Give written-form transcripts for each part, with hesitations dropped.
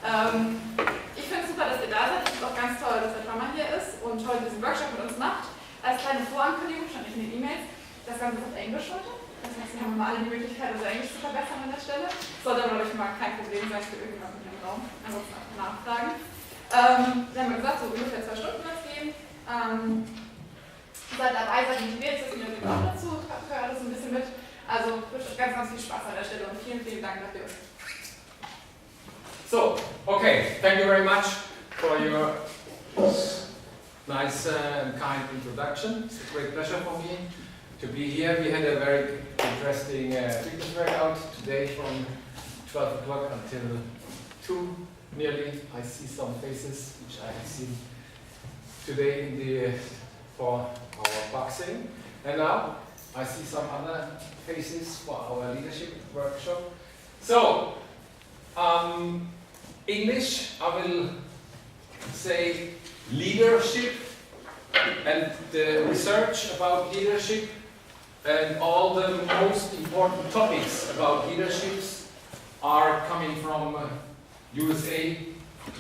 Ich finde es super, dass ihr da seid. Ich finde es auch ganz toll, dass der Trummer hier ist und heute diesen Workshop mit uns macht. Als kleine Vorankündigung stand ich in den E-Mails. Das Ganze ist auf Englisch heute. Das heißt, wir haben mal alle die Möglichkeit, unser Englisch zu verbessern an der Stelle. Sollte aber, glaube ich, mal kein Problem sein für irgendjemanden in dem Raum. Ansonsten einfach nachfragen. Wir haben ja gesagt, so ungefähr 2 Stunden wird es gehen. Seid dabei, seid motiviert, das ist auch dazu, hört alles ein bisschen mit. Also wünsche euch ganz, ganz viel Spaß an der Stelle und vielen, vielen Dank dafür. So, okay, thank you very much for your nice and kind introduction. It's a great pleasure for me to be here. We had a very interesting fitness workout today from 12 o'clock until 2 nearly. I see some faces which I have seen today in the for our boxing, and now I see some other faces for our leadership workshop. So, English, I will say leadership and the research about leadership and all the most important topics about leaderships are coming from USA,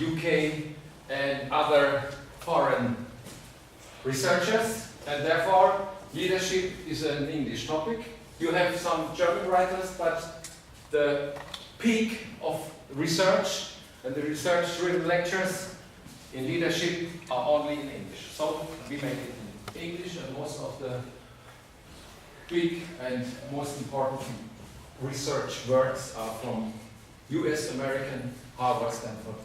UK and other foreign researchers, and therefore leadership is an English topic. You have some German writers, but the peak of research and the research-driven lectures in leadership are only in English. So we make it in English, and most of the big and most important research works are from US, American, Harvard, Stanford,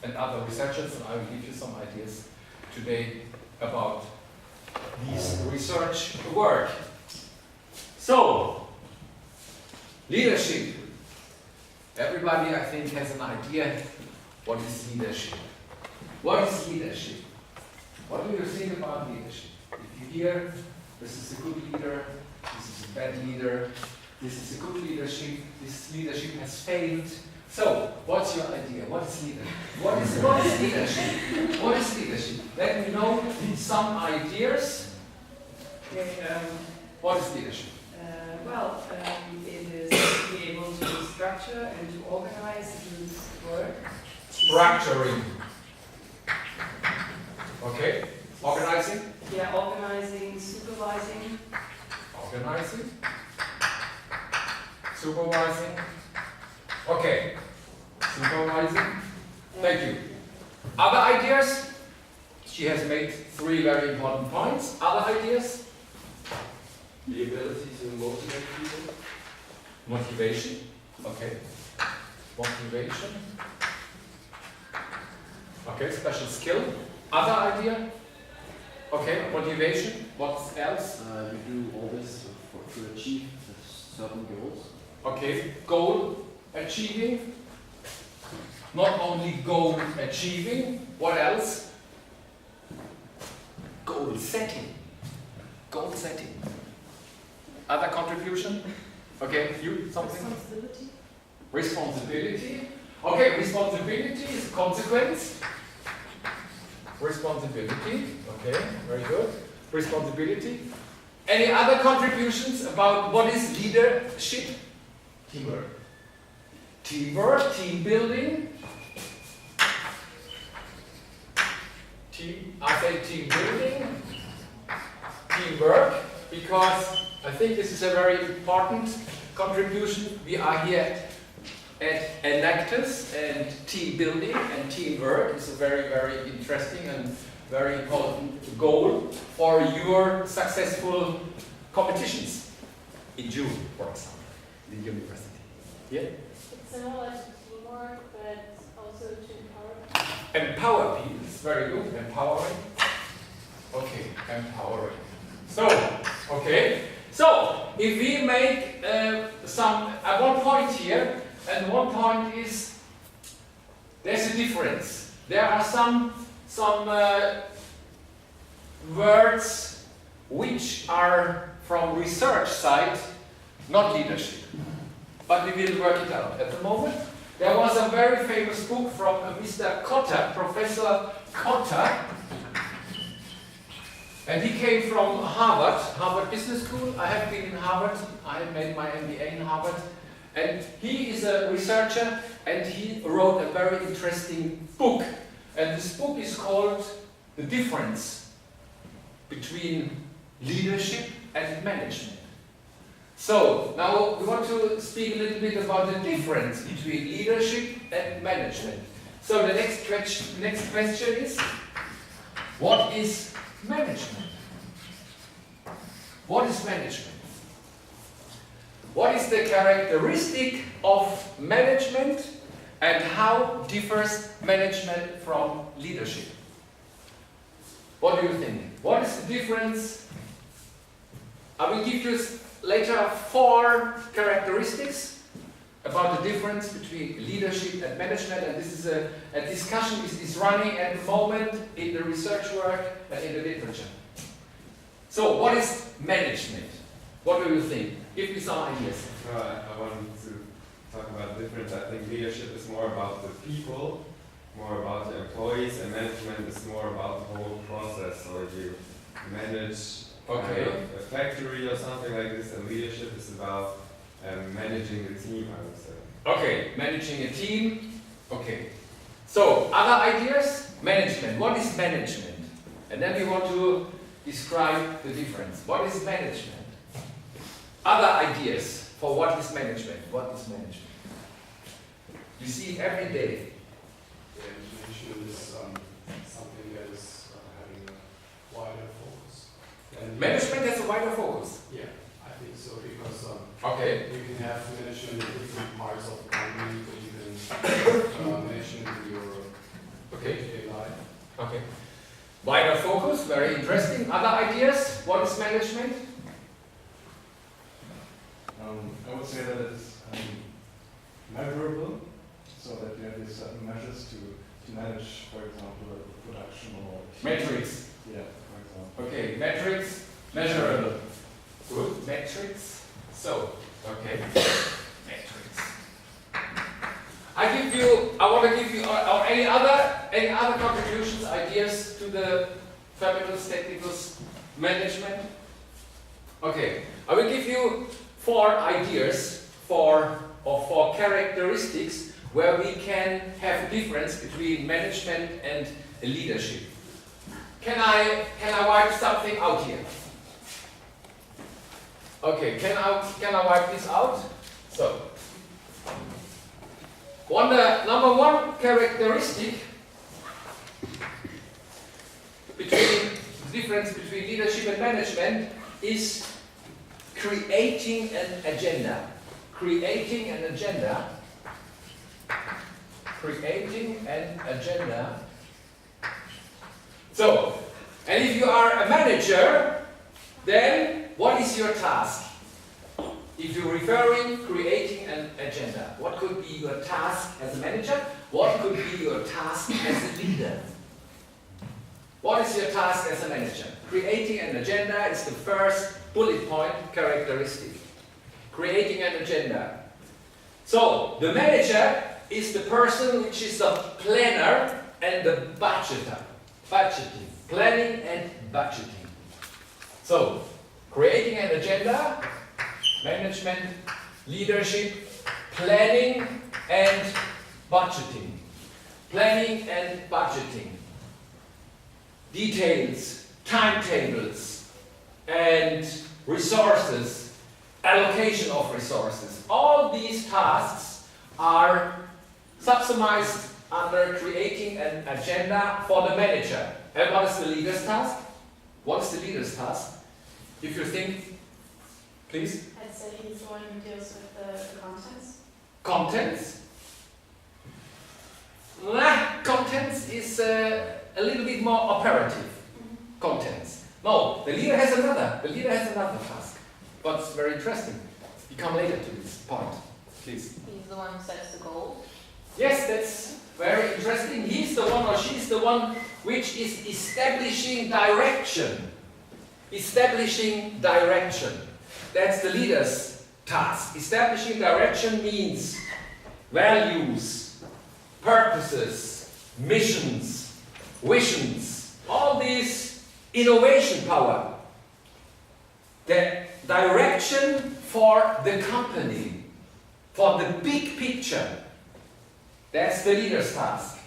and other researchers, and I will give you some ideas today about these research work. So, leadership. Everybody, I think, has an idea what is leadership. What is leadership? What do you think about leadership? If you hear, this is a good leader, this is a bad leader, this is a good leadership, this leadership has failed. So, what's your idea? What is leadership? What is leadership? What is leadership? Let me know some ideas. Okay, What is leadership? It is to be able to structure and to organize the work. Structuring. Okay. Organizing. Yeah, organizing, supervising. Organizing. Supervising. Okay. Supervising. Thank you. Other ideas? She has made 3 very important points. Other ideas? The ability to motivate people. Motivation. Okay. Motivation. Okay, special skill. Other idea? Okay, motivation. What else? We do all this to achieve certain goals. Okay, goal achieving. Not only goal achieving, what else? Goal setting. Goal setting. Other contribution? Okay, you something? Responsibility. Responsibility. Okay, responsibility is a consequence. Responsibility. Okay, very good. Responsibility. Any other contributions about what is leadership? Teamwork. Teamwork, team building. I say team building, teamwork, because I think this is a very important contribution. We are here at Enactus, and team building and teamwork is a very, very interesting and very important goal for your successful competitions in June, for example, in the university. Yeah? It's similar to teamwork, but also to empower. Empower people, it's very good. Empowering. Okay, empowering. So, okay. So, if we make one point here, and one point is there's a difference. There are some words which are from research side, not leadership. But we will work it out. At the moment, there was a very famous book from Mr. Cotter, Professor Cotter, and he came from Harvard Business School. I have been in Harvard. I have made my MBA in Harvard, And he is a researcher and he wrote a very interesting book. And this book is called The Difference Between Leadership and Management. So, now we want to speak a little bit about the difference between leadership and management. So the next question is, what is management? What is management? What is the characteristic of management and how differs management from leadership? What do you think? What is the difference? I will give you later 4 characteristics about the difference between leadership and management, and this is a discussion is running at the moment in the research work and in the literature. So, what is management? What do you think? Give me some ideas. I wanted to talk about the difference. I think leadership is more about the people, more about the employees, and management is more about the whole process. So if you manage a factory or something like this, and leadership is about managing the team, I would say. Okay, managing a team. Okay. So, other ideas? Management. What is management? And then we want to describe the difference. What is management? Other ideas for what is management? What is management? You see it every day. Management is something that is having a wider focus. Management has a wider focus. Yeah, I think so, because Okay. you can have management in different parts of the company, but you can management in your day-to-day life. Okay. Wider focus, very interesting. Other ideas? What is management? I would say that it's measurable, so that you have these certain measures to manage, for example, production or Metrics. Yeah, for example. Okay, metrics, measurable. Good, metrics. So, okay, metrics. I want to give you any other contributions, ideas to the Terminus Technicus management? Okay, I will give you 4 ideas for 4 characteristics where we can have a difference between management and leadership. Can I wipe something out here? Okay, can I wipe this out? So, number 1 characteristic between the difference between leadership and management is creating an agenda. Creating an agenda. Creating an agenda. So, and if you are a manager, then what is your task? If you're referring creating an agenda, what could be your task as a manager? What could be your task as a leader? What is your task as a manager? Creating an agenda is the first bullet point characteristic. Creating an agenda. So, the manager is the person which is the planner and the budgeter. Budgeting. Planning and budgeting. So, creating an agenda, management, leadership, planning and budgeting. Planning and budgeting. Details, timetables, and resources, allocation of resources. All these tasks are subsumized under creating an agenda for the manager. And what is the leader's task? What is the leader's task? If you think, please. I'd say he's the one who deals with the contents. Contents? Contents is a little bit more operative. Contents. No, the leader has another task. But it's very interesting. We come later to this point. Please. He's the one who sets the goal. Yes, that's very interesting. He's the one or she's the one which is establishing direction. Establishing direction. That's the leader's task. Establishing direction means values, purposes, missions, visions, all this innovation power. The direction for the company. for the big picture. That's the leader's task.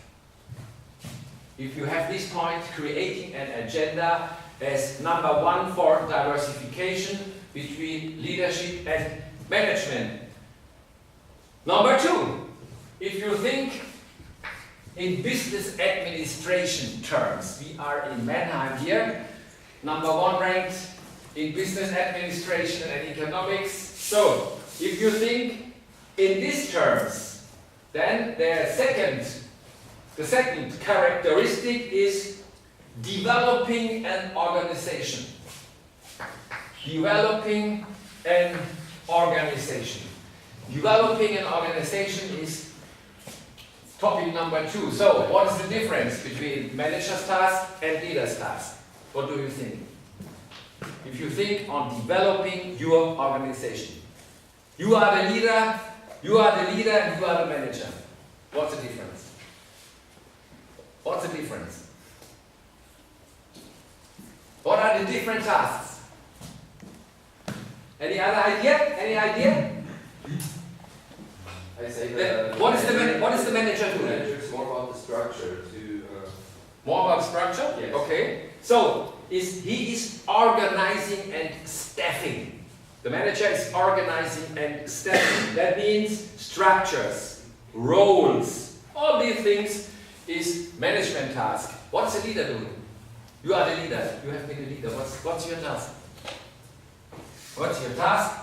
If you have this point, creating an agenda as number one for diversification between leadership and management. Number two, if you think in business administration terms, we are in Mannheim here, number one ranked in business administration and economics. So, if you think in these terms, then the second characteristic is developing an organization. Developing an organization. Developing an organization is topic number two. So, what is the difference between manager's task and leader's task? What do you think? If you think on developing your organization. You are the leader, and you are the manager. What's the difference? What's the difference? What are the different tasks? Any other idea? Any idea? I say that. What is the manager The doing? manager is more about the structure to. More about structure? Yes. Okay. So, he is organizing and staffing. The manager is organizing and staffing. That means structures, roles, all these things is management task. What's the leader doing? You are the leader. You have been the leader. What's your task? What's your task?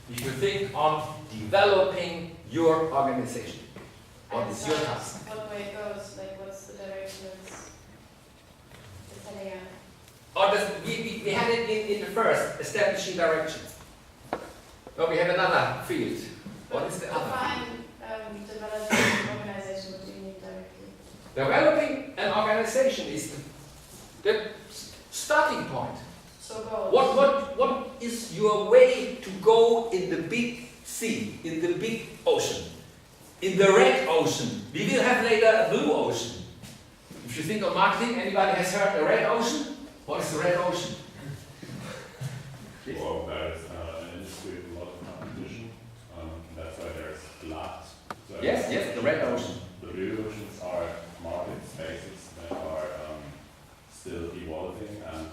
If you think on developing your organization. What is your task? What way it goes, like what's the direction it's heading at? We had it in the first, establishing direction. No, we have another field. What is the other field? Developing an organization, what do you mean directly? Developing an organization is the starting point. So goals. What is your way to go in the big sea, in the big ocean, in the red ocean? We will have later a blue ocean. If you think of marketing, anybody has heard a red ocean? What is the red ocean? Well, there's an industry with a lot of competition. That's why there's glut. So Yes, the red ocean. The blue oceans are market spaces that are still evolving, and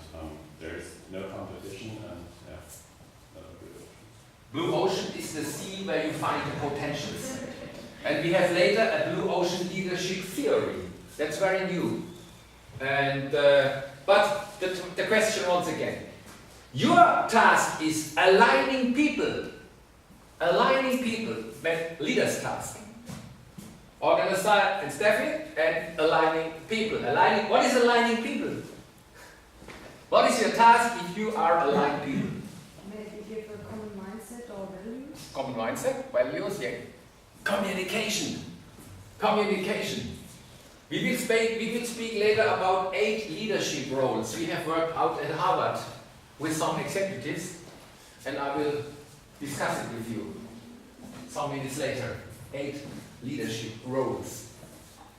there's no competition, and no blue oceans. Blue ocean is the sea where you find the potentials. And we have later a blue ocean leadership theory. That's very new. And but the question once again. Your task is aligning people. Aligning people, leader's task. Organize and staffing and aligning people. What is aligning people? What is your task if you are aligning people? Maybe give a common mindset or values. Common mindset, values, yeah. Communication. Communication. We will speak later about 8 leadership roles we have worked out at Harvard with some executives, and I will discuss it with you some minutes later. 8 leadership roles.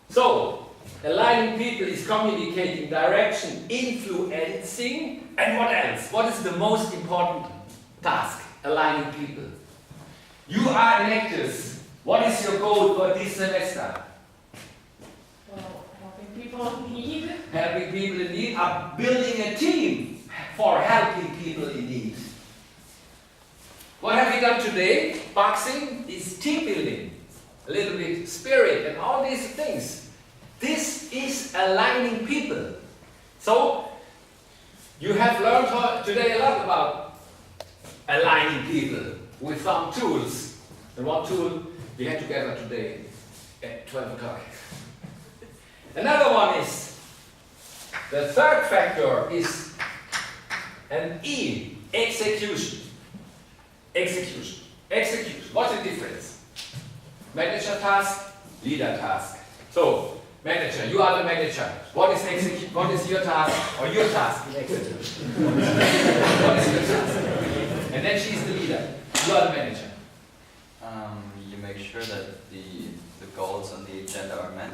So, aligning people is communicating direction, influencing, and what else? What is the most important task? Aligning people. You are Enactus. What is your goal for this semester? Well, helping people in need. Helping people in need, are building a team for helping people in need. What have we done today? Boxing is team building. A little bit spirit and all these things. This is aligning people. So, you have learned today a lot about aligning people with some tools. And one tool we had together today at 12 o'clock. Another one is, the third factor is an E, execution. Execution. Execution. What's the difference? Manager task, leader task. So, manager, you are the manager. What is your task or your task in execution? What is your task? And then she's the leader. You are the manager. You make sure that the goals on the agenda are met.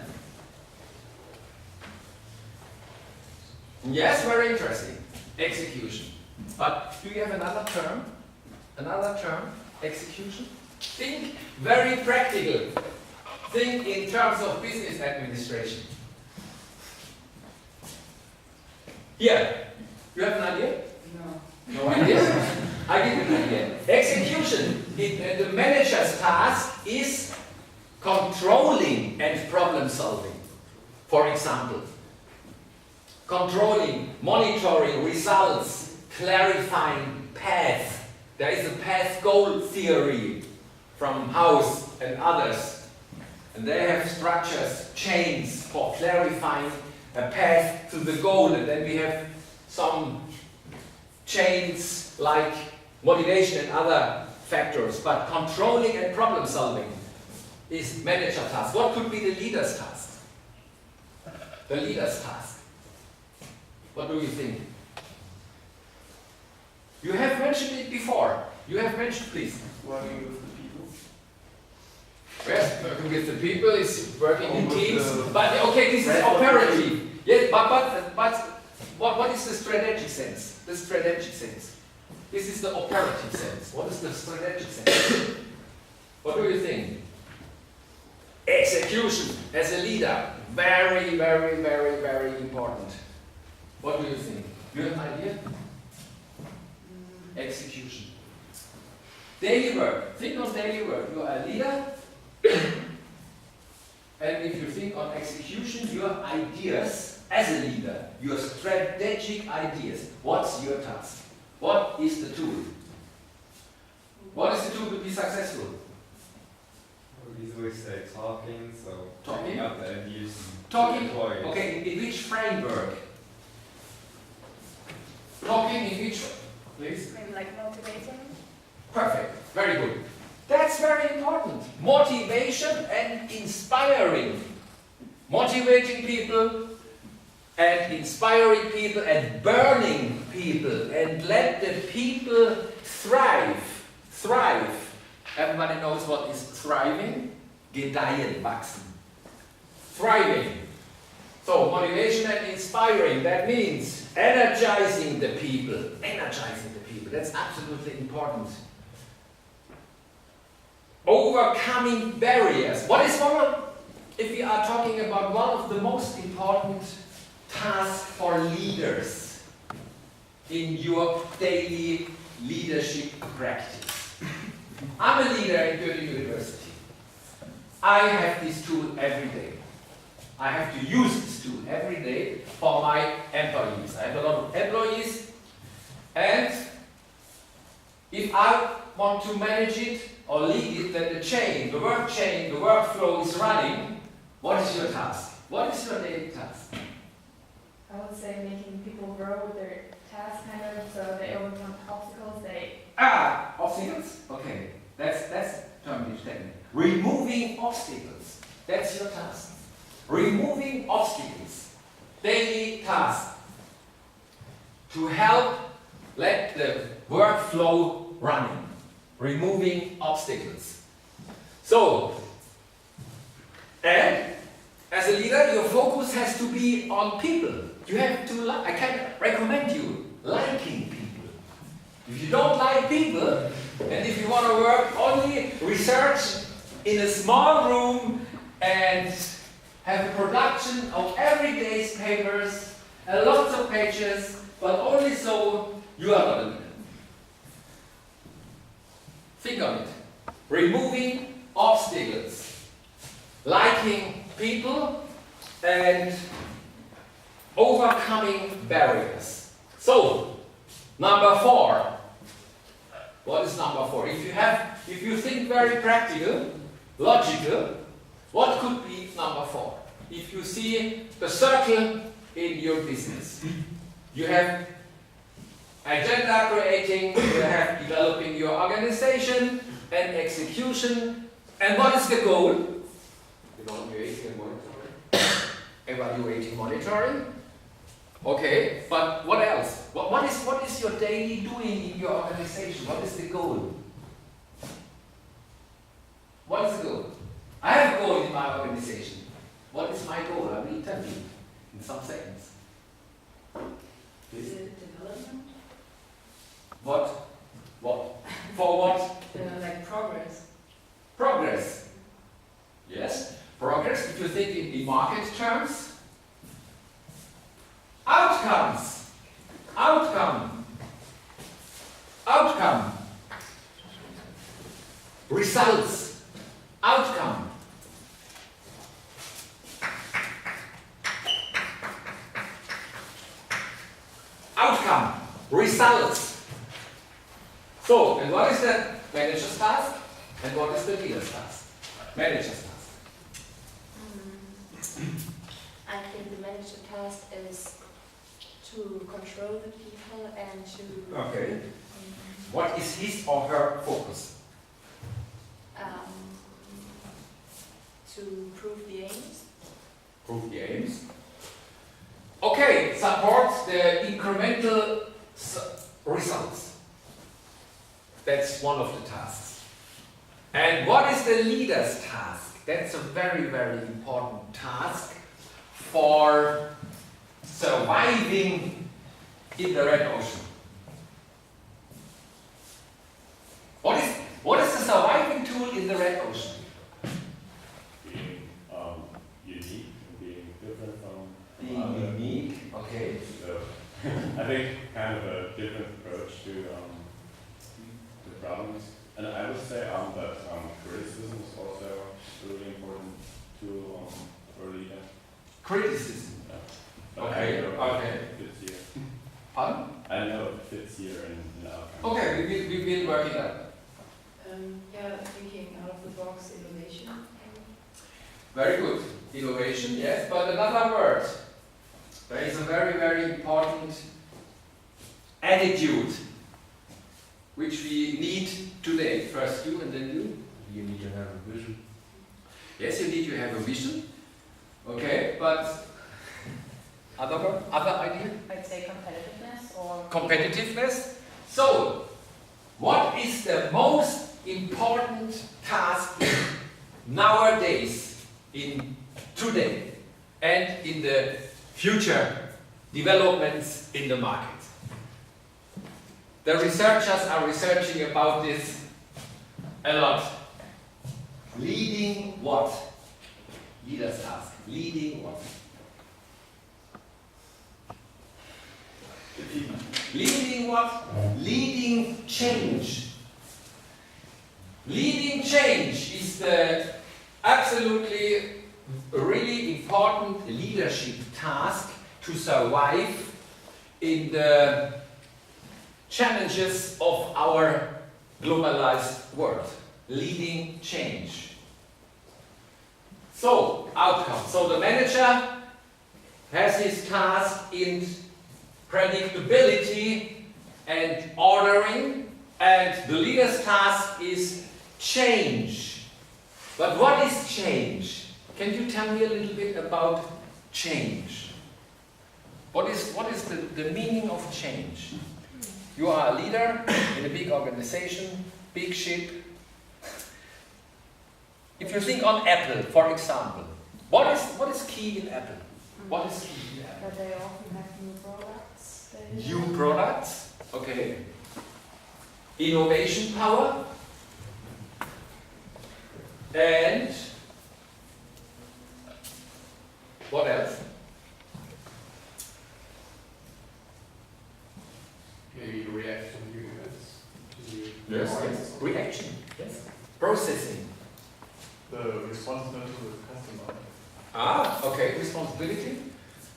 Yes, very interesting. Execution. But do you have another term? Another term? Execution? Think very practical. Think in terms of business administration. Here, you have an idea? No. No idea? I give you an idea. Execution. The manager's task is controlling and problem solving. For example, controlling, monitoring results, clarifying paths. There is a path goal theory from House and others. And they have structures, chains for clarifying a path to the goal. And then we have some chains like motivation and other factors. But controlling and problem solving is manager task. What could be the leader's task? The leader's task. What do you think? You have mentioned it before. You have mentioned, please. Working with the people. Yes, working with the people is working in teams. But okay, this is operative. Yes, but what is the strategic sense? The strategic sense. This is the operative sense. What is the strategic sense? What do you think? Execution as a leader. Very, very, very, very important. What do you think? You have an idea? Execution. Daily work. Think on daily work. You are a leader. And if you think on execution, your ideas as a leader, your strategic ideas. What's your task? What is the tool? What is the tool to be successful? We usually say talking, so Talking? out the ideas. Talking. Employees. Okay, in which framework? Talking in which, please? Maybe like motivating. Perfect. Very good. That's very important. Motivation and inspiring. Motivating people and inspiring people and burning people and let the people thrive. Thrive. Everybody knows what is thriving? Gedeihen, wachsen. Thriving. So motivation and inspiring, that means energizing the people. Energizing the people. That's absolutely important. Overcoming barriers. What is if we are talking about one of the most important tasks for leaders in your daily leadership practice? I'm a leader in Goethe University. I have this tool every day. I have to use this tool every day for my employees. I have a lot of employees, and if I want to manage it or lead it, then the work chain, the workflow is running. What is your task? What is your daily task? I would say making people grow with their tasks, kind of, so they overcome obstacles. Obstacles? Okay, that's term technique. Removing obstacles. That's your task. Removing obstacles. Daily task. To help let the workflow running. Removing obstacles. So, and as a leader, your focus has to be on people. You have to I can recommend you liking people. If you don't like people, and if you want to work only research in a small room and have a production of everyday's papers, and lots of pages, but only so, you are not a leader. Think on it. Removing obstacles, liking people, and overcoming barriers. So, number 4. What is number 4? If you think very practical, logical, what could be number 4? If you see the circle in your business, you have agenda creating, you have developing your organization and execution, and what is the goal? Evaluating and monitoring. Evaluating, monitoring. Okay, but what else? What is your daily doing in your organization? What is the goal? What is the goal? I have a goal in my organization. What is my goal? I will tell you in some seconds. Is it development? What? For what? Like progress. Progress. Yes, progress, if you think in market terms. Outcomes. Outcome. Outcome. Results. Outcome. Outcome. Results. So, and what is the manager's task? And what is the leader's task? Manager's task. I think the manager task is to control the people and to Okay. What is his or her focus? to prove the aims. Prove the aims. Okay, support the incremental results. That's one of the tasks. And what is the leader's task? That's a very, very important task for surviving in the red ocean. What is the surviving tool in the red ocean? Being unique, being different from Being other. unique, okay. So I think kind of a different approach to the problems. And I would say that criticism is also a really important tool for leading. Criticism. Yeah. But Okay, I don't know okay. if it fits here. Pardon? I don't know if it fits here in outcome. Okay, we will work it out. Yeah, thinking out of the box innovation. Very good. Innovation, yes, but another word. There is a very, very important attitude which we need today. First you and then you. You need to have a vision. Yes, you need to have a vision. Okay, but other idea? I'd say competitiveness or Competitiveness. So, what is the most important task nowadays, in today, and in the future developments in the market? The researchers are researching about this a lot. Leading what? Leader's task. Leading what? Leading what? Leading change. Leading change is the absolutely really important leadership task to survive in the challenges of our globalized world. Leading change. So, outcome. So the manager has his task in predictability and ordering, and the leader's task is change. But what is change? Can you tell me a little bit about change? What is the meaning of change? You are a leader in a big organization, big ship. If you think on Apple, for example, what is key in Apple? What is key in Apple? But they often have new products. New products, okay. Innovation power, and what else? Maybe reaction units. Yes. Reaction. Yes. Processing. The responsibility to the customer. Ah, okay. Responsibility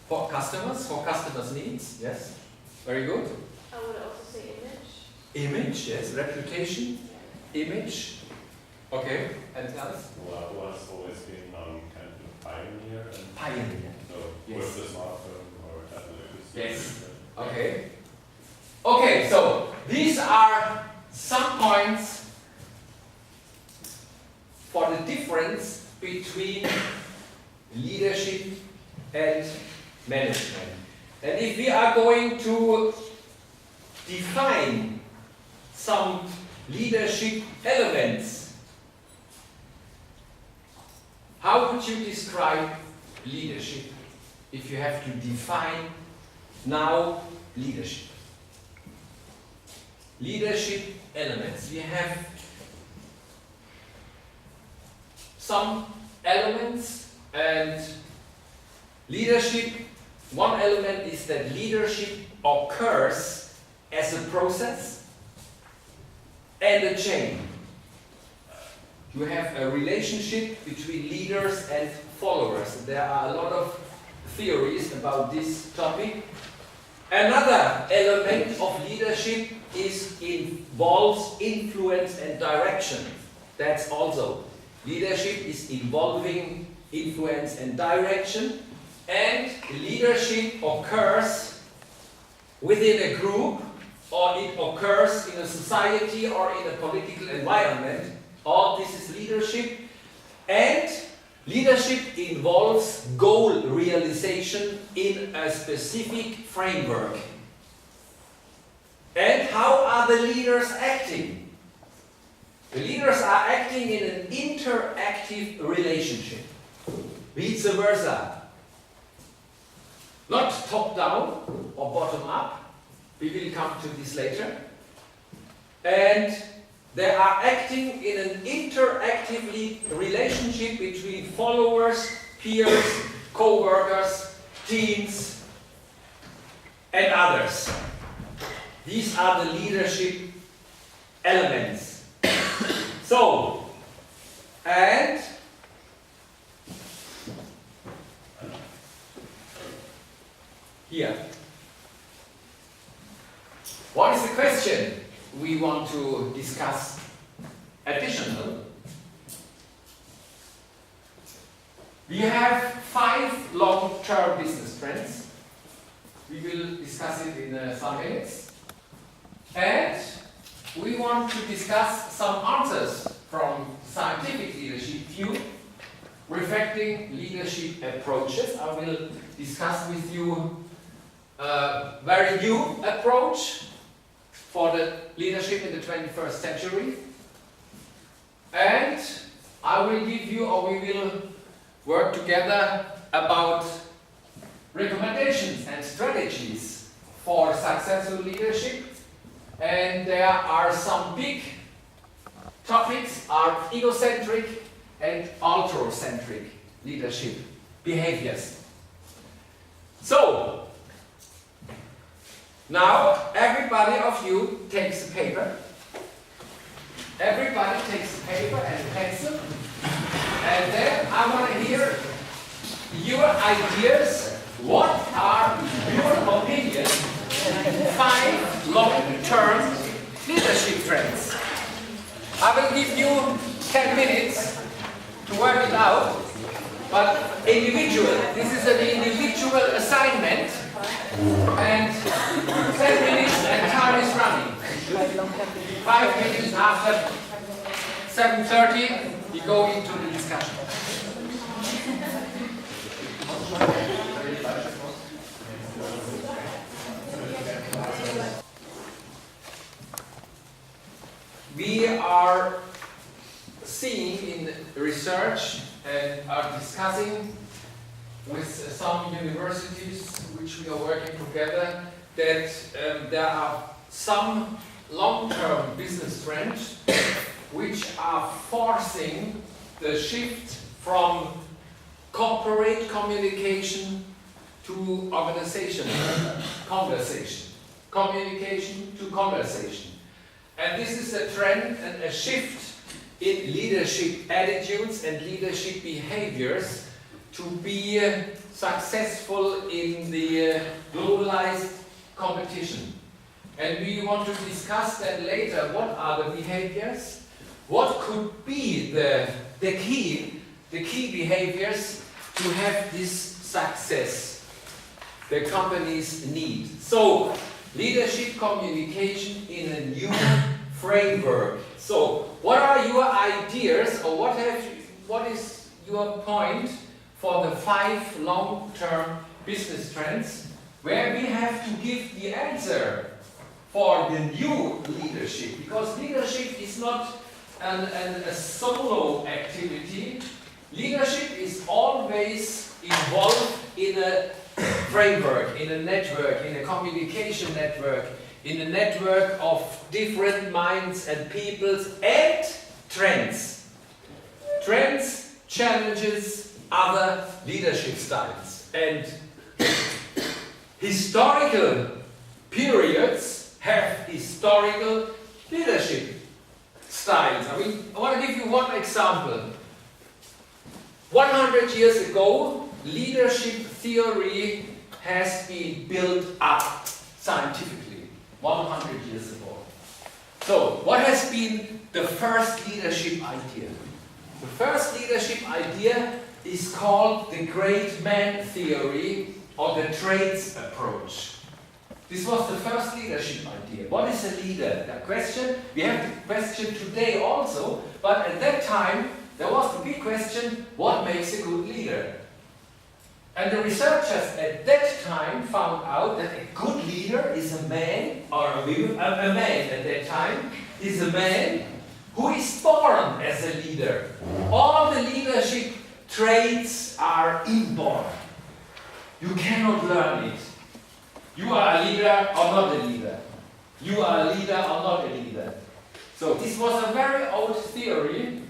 for customers' needs. Yes. Very good. I would also say image. Image. Yes. Reputation. Image. Okay. And else? Well, Apple has always been kind of a pioneer. And Pioneer. so Yes. with the smartphone or tablet. Yes. Okay. Okay, so these are some points for the difference between leadership and management. And if we are going to define some leadership elements, how would you describe leadership if you have to define now leadership? Leadership elements. We have some elements, and leadership, one element is that leadership occurs as a process and a chain. You have a relationship between leaders and followers. There are a lot of theories about this topic. Another element of leadership involves influence and direction. That's also. Leadership is involving influence and direction, and leadership occurs within a group, or it occurs in a society or in a political environment. All this is leadership, and leadership involves goal realization in a specific framework. And how are the leaders acting? The leaders are acting in an interactive relationship, vice versa. Not top down or bottom up. We will come to this later. And they are acting in an interactive relationship between followers, peers, co-workers, teams, and others. These are the leadership elements. So, and here. What is the question we want to discuss additional? We have 5 long-term business trends. We will discuss it in some minutes. And we want to discuss some answers from scientific leadership view, reflecting leadership approaches. I will discuss with you a very new approach for the leadership in the 21st century. And I will give you, or we will work together about recommendations and strategies for successful leadership. And there are some big topics, are egocentric and altrocentric leadership behaviors. So, now everybody of you takes a paper. Everybody takes a paper and a pencil. And then I want to hear your ideas. What are your opinions? 5 long-term leadership trends. I will give you 10 minutes to work it out, but individual. This is an individual assignment, and 10 minutes and time is running. 5 minutes after 7:30, we go into the discussion. We are seeing in research and are discussing with some universities which we are working together that there are some long-term business trends which are forcing the shift from corporate communication to organizational conversation. Communication to conversation. And this is a trend and a shift in leadership attitudes and leadership behaviors to be successful in the globalized competition. And we want to discuss that later. What are the behaviors? What could be the key behaviors to have this success the companies need? So, leadership communication in a new framework. So, what are your ideas, or what is your point for the 5 long-term business trends where we have to give the answer for the new leadership? Because leadership is not a solo activity. Leadership is always involved in a framework, in a network, in a communication network, in a network of different minds and peoples and trends. Trends challenges other leadership styles. And historical periods have historical leadership styles. I mean, I want to give you one example. 100 years ago, leadership theory has been built up scientifically. 100 years ago. So, what has been the first leadership idea? The first leadership idea is called the great man theory or the traits approach. This was the first leadership idea. What is a leader? The question, we have the question today also, but at that time there was the big question, what makes a good leader? And the researchers at that time found out that a good leader is a man, or a man at that time, is a man who is born as a leader. All the leadership traits are inborn. You cannot learn it. You are a leader or not a leader. You are a leader or not a leader. So this was a very old theory,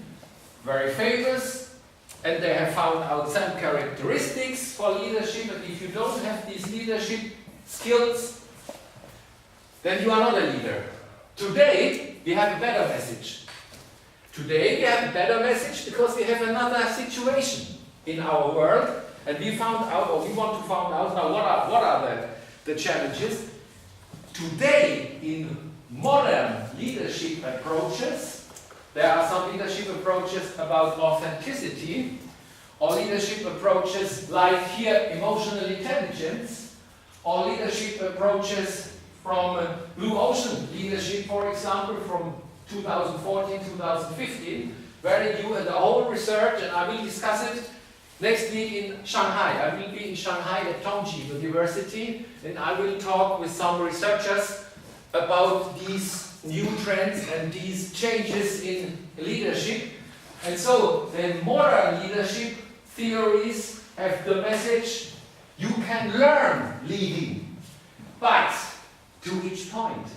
very famous, and they have found out some characteristics for leadership, and if you don't have these leadership skills, then you are not a leader. Today, we have a better message. Today, we have a better message because we have another situation in our world, and we found out, or we want to find out now, what are the challenges. Today, in modern leadership approaches, there are some leadership approaches about authenticity, or leadership approaches like here emotional intelligence, or leadership approaches from Blue Ocean leadership, for example, from 2014-2015, very new, and the whole research, and I will discuss it next week in Shanghai. I will be in Shanghai at Tongji University, and I will talk with some researchers about these new trends and these changes in leadership. And so, the modern leadership theories have the message, you can learn leading, but to which point?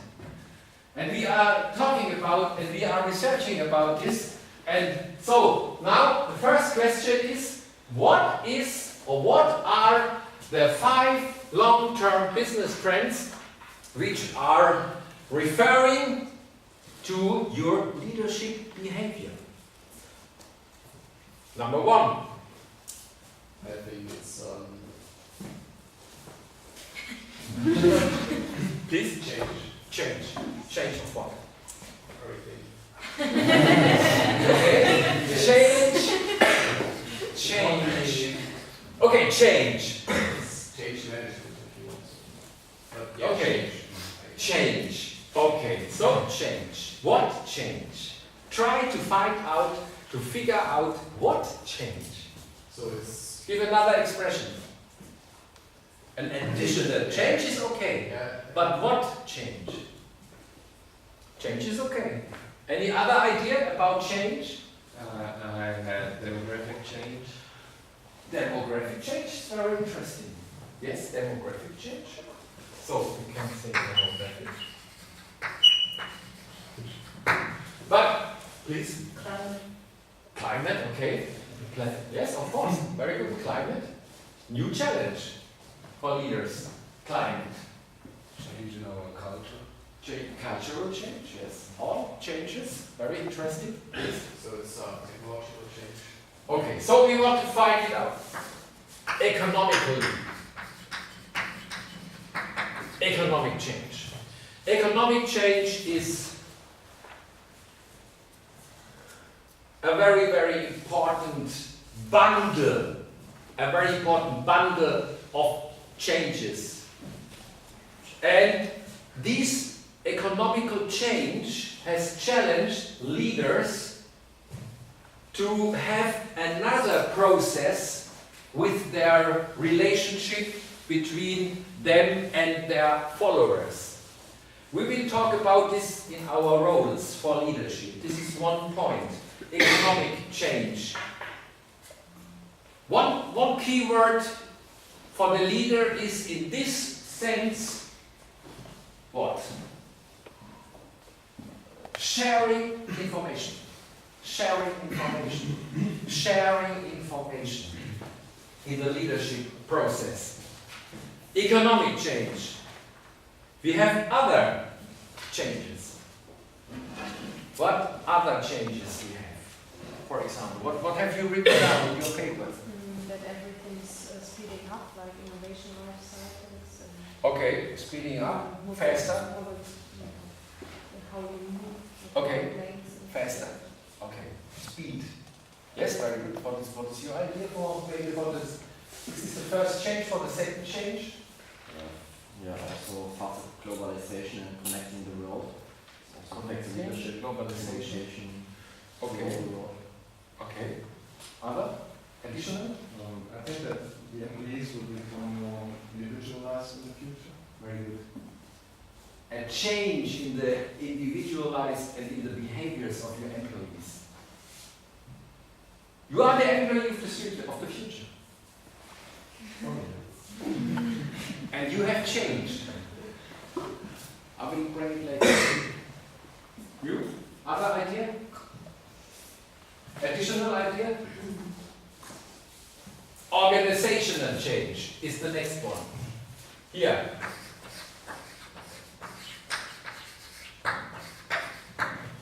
And we are talking about, and we are researching about this. And so, now the first question is, what are the 5 long-term business trends which are referring to your leadership behavior? Number 1. I think it's Please? Change. Change of what? everything. Okay. Change. Okay, change. It's change management if you want. But yeah, Okay. Change. Okay, so change. What change? Try to find out, to figure out what change. So it's Give another expression. An additional. Change is okay. But what change? Change is okay. Any other idea about change? I had demographic change. Demographic change is very interesting. Yes, demographic change. So we can say demographic. But please. Climate, okay. Yes, of course. Very good. Climate. New challenge for leaders. Climate. change in our culture. Cultural change, yes. All changes. Very interesting. Yes. So it's technological change. Okay, so we want to find it out. Economically. Economic change. Economic change is a very, very important bundle. A very important bundle of changes. And this economical change has challenged leaders to have another process with their relationship between them and their followers. We will talk about this in our roles for leadership. This is one point, economic change. One key word for the leader is in this sense, what? Sharing information. Sharing information. Sharing information in the leadership process. Economic change. We have other changes. What other changes we have? For example, what have you written down in your papers? That everything's speeding up, like innovation life cycles. And Okay, speeding up, faster. How you move. Okay, faster. Okay, speed. Yes, very good. What is your idea for maybe for this? Is this the first change for the second change? Yeah, also faster globalization and connecting the world. Also Connecting leadership, globalization. Okay. the world. Okay. Other? Additional? I think that the employees will become more individualized in the future. Very good. A change in the individualized and in the behaviors of your employees. You are the employee of the future. And you have changed. I will bring it later. You? Other idea? Additional idea? Organizational change is the next one. Here.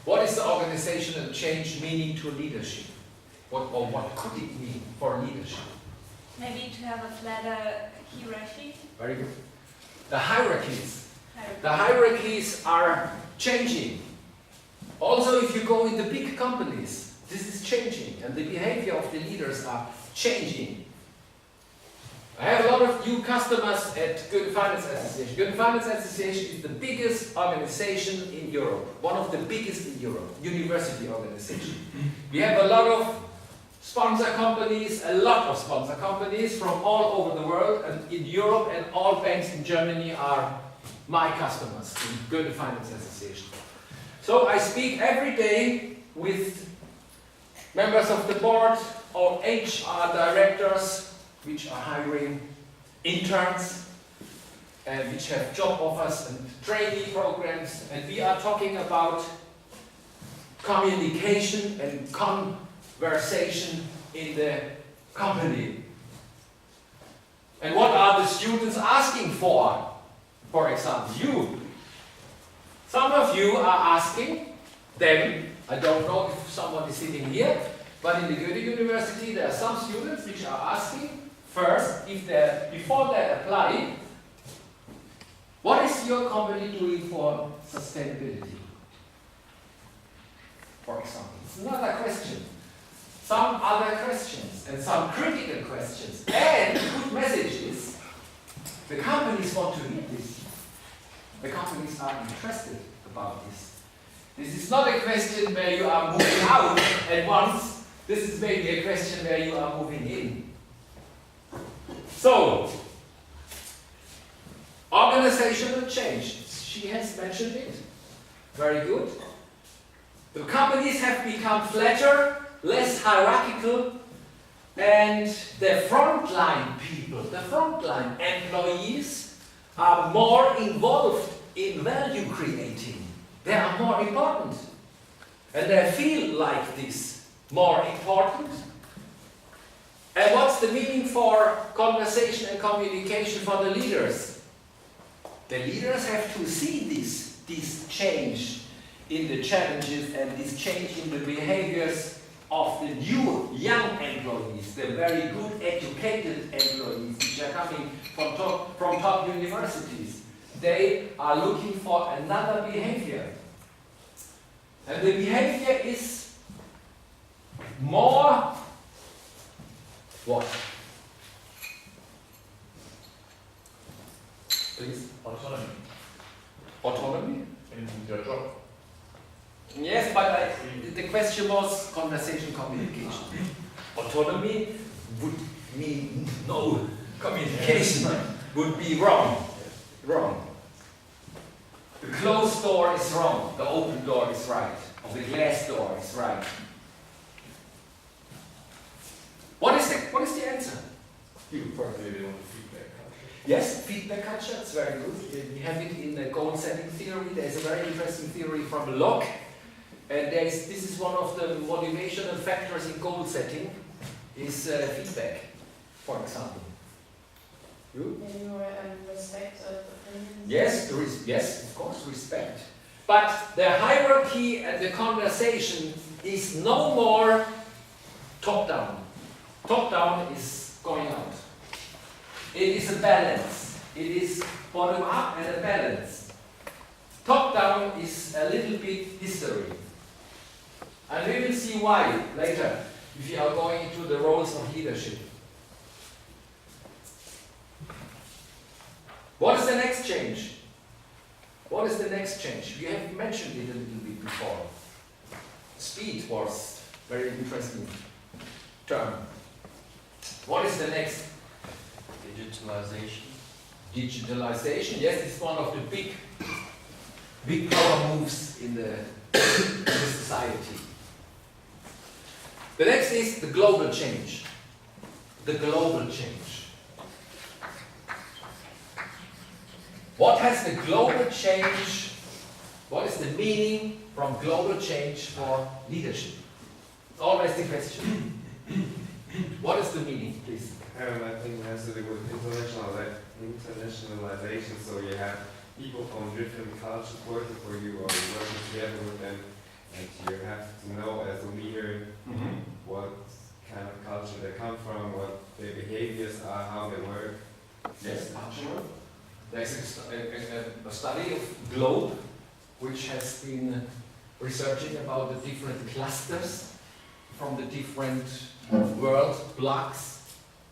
What is the organizational change meaning to leadership? What could it mean for leadership? Maybe to have a flatter hierarchy. Very good. The hierarchies. The hierarchies are changing. Also, if you go in the big companies, this is changing, and the behavior of the leaders are changing. I have a lot of new customers at Goethe Finance Association. Goethe Finance Association is the biggest organization in Europe, one of the biggest in Europe, university organization. We have a lot of sponsor companies from all over the world, and in Europe, and all banks in Germany are my customers in Goethe Finance Association. So I speak every day with members of the board or HR directors which are hiring interns and which have job offers and trainee programs, and we are talking about communication and conversation in the company. And what are the students asking for? For example, you. Some of you are asking them, I don't know if someone is sitting here, but in the Goethe University there are some students which are asking first, before they apply, what is your company doing for sustainability? For example, it's another question. Some other questions and some critical questions. And the good message is, the companies want to hear this. The companies are interested about this. This is not a question where you are moving out at once. This is maybe a question where you are moving in. So, organizational change. She has mentioned it. Very good. The companies have become flatter, less hierarchical, and the frontline people, the frontline employees are more involved in value creating. They are more important. And they feel like this, more important. And what's the meaning for conversation and communication for the leaders? The leaders have to see this change in the challenges and this change in the behaviors of the new young employees, the very good educated employees which are coming from top universities. They are looking for another behavior. And the behavior is more what? Please? Autonomy. Autonomy? In your job. Yes, but the question was conversation communication. Autonomy would mean no communication, would be wrong. Wrong. The closed door is wrong, the open door is right, or the glass door is right. What is the answer? You first. Maybe on feedback culture. Yes, feedback culture, it's very good. We have it in the goal setting theory. There's a very interesting theory from Locke. And this is one of the motivational factors in goal setting, is feedback, for example. You? Maybe more respect of opinions. Yes, yes, of course, respect. But the hierarchy and the conversation is no more top-down. Top-down is going out. It is a balance. It is bottom-up and a balance. Top-down is a little bit history. And we will see why later, if you are going into the roles of leadership. What is the next change? What is the next change? We have mentioned it a little bit before. Speed was a very interesting term. What is the next? Digitalization. Digitalization, yes, it's one of the big power moves in the society. The next is the global change. The global change. What has the global change, what is the meaning from global change for leadership? It's always the question. What is the meaning, please? I think it has to do with internationalization, so you have people from different cultures working for you or working together with them, and you have to know as a leader what kind of culture they come from, what their behaviors are, how they work. Yes, cultural. There's a study of globe which has been researching about the different clusters from the different world blocks,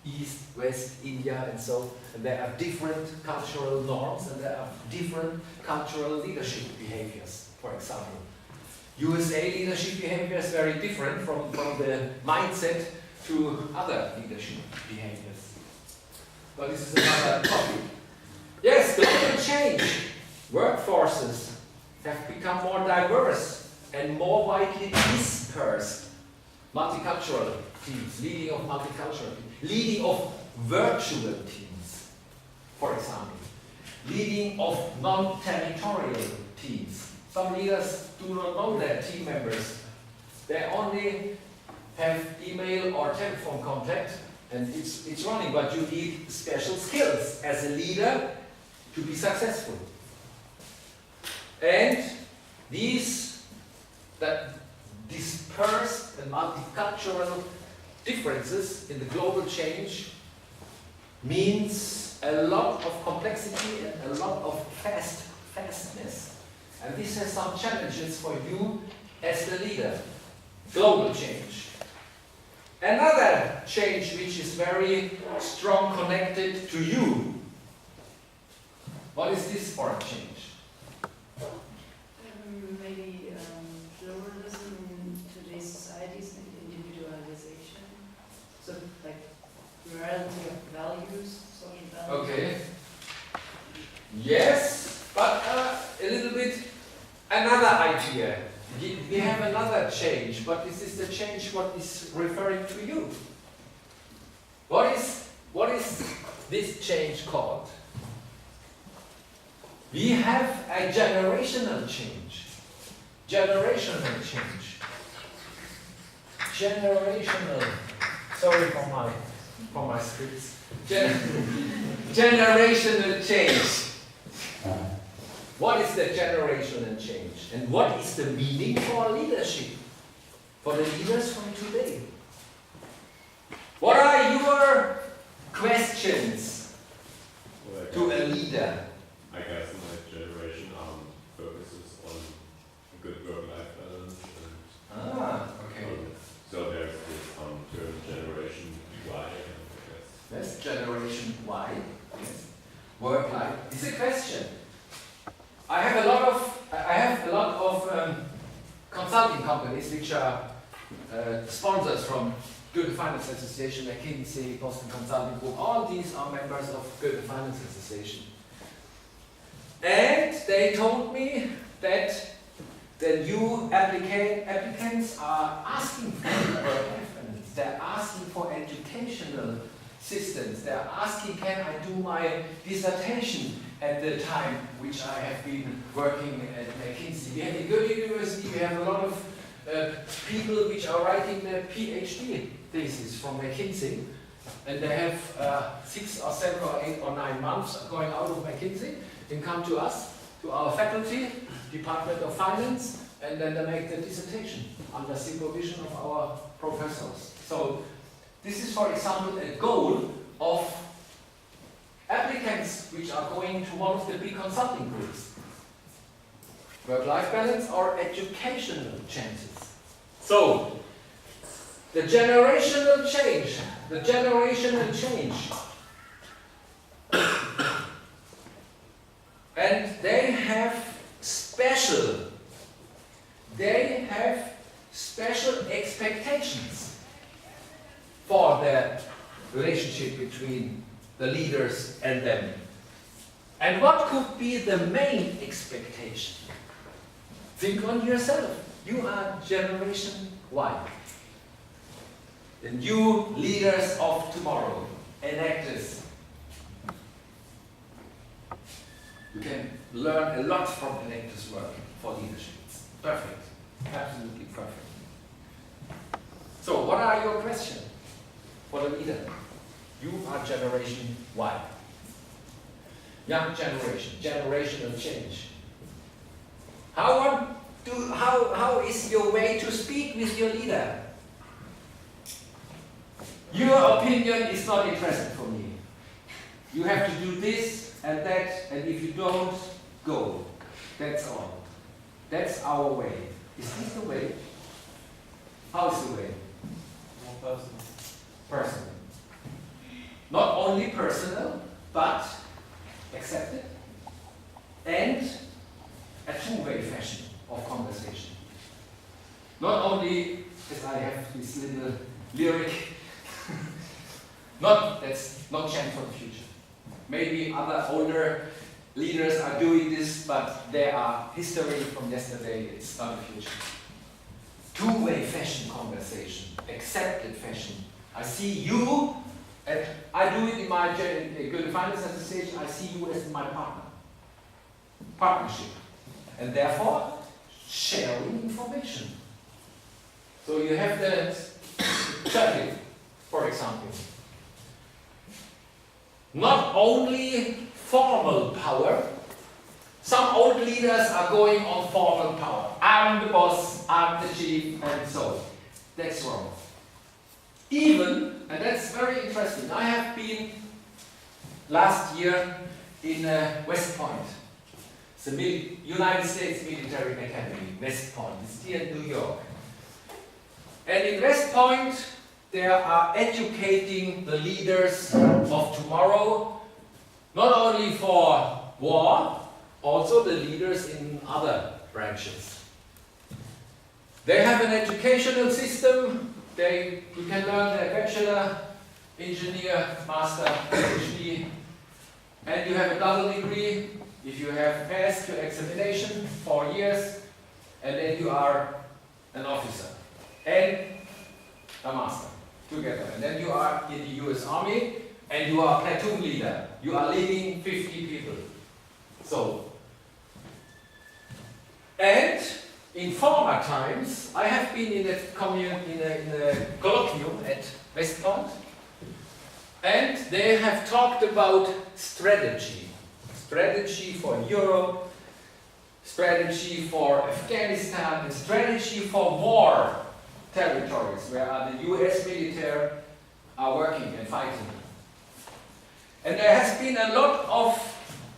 East, West, India, and so. And there are different cultural norms and there are different cultural leadership behaviors, for example. USA leadership behavior is very different from the mindset to other leadership behaviors. But this is another topic. Yes, global change. Workforces have become more diverse and more widely dispersed. Multicultural teams, leading of multicultural teams, leading of virtual teams, for example, leading of non-territorial teams. Some leaders do not know their team members. They only have email or telephone contact and it's running, but you need special skills as a leader to be successful. And these that dispersed and multicultural differences in the global change means a lot of complexity and a lot of fastness. And this has some challenges for you as the leader. Global change. Another change which is very strong connected to you. What is this for a change? Maybe pluralism in today's societies and individualization. So like plurality of values, social values. Okay. Yes, but a little bit another idea. We have another change, but this is the change what is referring to you. What is this change called? We have a generational change. Generational change. Generational. Sorry for my scripts. Generational change. What is the generational change? And what is the meaning for leadership? For the leaders from today? What are your questions to a leader? I guess my generation focuses on a good work-life balance. Okay. So there's this term Generation Y, I guess. Yes, Generation Y. Yes. Work-life. It's a question. I have a lot of consulting companies which are sponsors from Goethe Finance Association, McKinsey, Boston Consulting Group. All these are members of Goethe Finance Association. And they told me that the new applicants are asking for work-life balance. They're asking for educational systems. They're asking, can I do my dissertation at the time which I have been working at McKinsey. We have a good university, we have a lot of people which are writing their PhD thesis from McKinsey, and they have 6 or 7 or 8 or 9 months going out of McKinsey, then come to us, to our faculty, Department of Finance, and then they make the dissertation under supervision of our professors. So this is, for example, a goal of applicants which are going to one of the big consulting groups. Work-life balance or educational chances. So, the generational change. And they have special expectations for the relationship between the leaders and them. And what could be the main expectation? Think on yourself. You are Generation Y. The new leaders of tomorrow. Enactus. You can learn a lot from Enactus work for leadership. It's perfect. Absolutely perfect. So, what are your questions for the leader? You are Generation Y. Young generation, generational change. How is your way to speak with your leader? Your opinion is not interesting for me. You have to do this and that, and if you don't, go. That's all. That's our way. Is this the way? How is the way? More personal. Personal. Not only personal, but accepted, and a two-way fashion of conversation. Not only, as I have this little lyric, that's not chant for the future. Maybe other older leaders are doing this, but they are history from yesterday, it's not the future. Two-way fashion conversation, accepted fashion. I see you, and I do it in my Good Finance Association, I see you as my partner. Partnership. And therefore, sharing information. So you have the traffic, for example. Not only formal power, some old leaders are going on formal power. I'm the boss, I'm the chief, and so. That's wrong. Even, and that's very interesting, I have been last year in West Point. It's the United States Military Academy, West Point. It's here in New York. And in West Point, they are educating the leaders of tomorrow, not only for war, also the leaders in other branches. They have an educational system. You can learn their bachelor, engineer, master, PhD, and you have a double degree if you have passed your examination 4 years, and then you are an officer and a master together. And then you are in the US Army and you are platoon leader. You are leading 50 people. So, and in former times, I have been in a colloquium at West Point, and they have talked about strategy. Strategy for Europe, strategy for Afghanistan, and strategy for war territories, where the US military are working and fighting. And there has been a lot of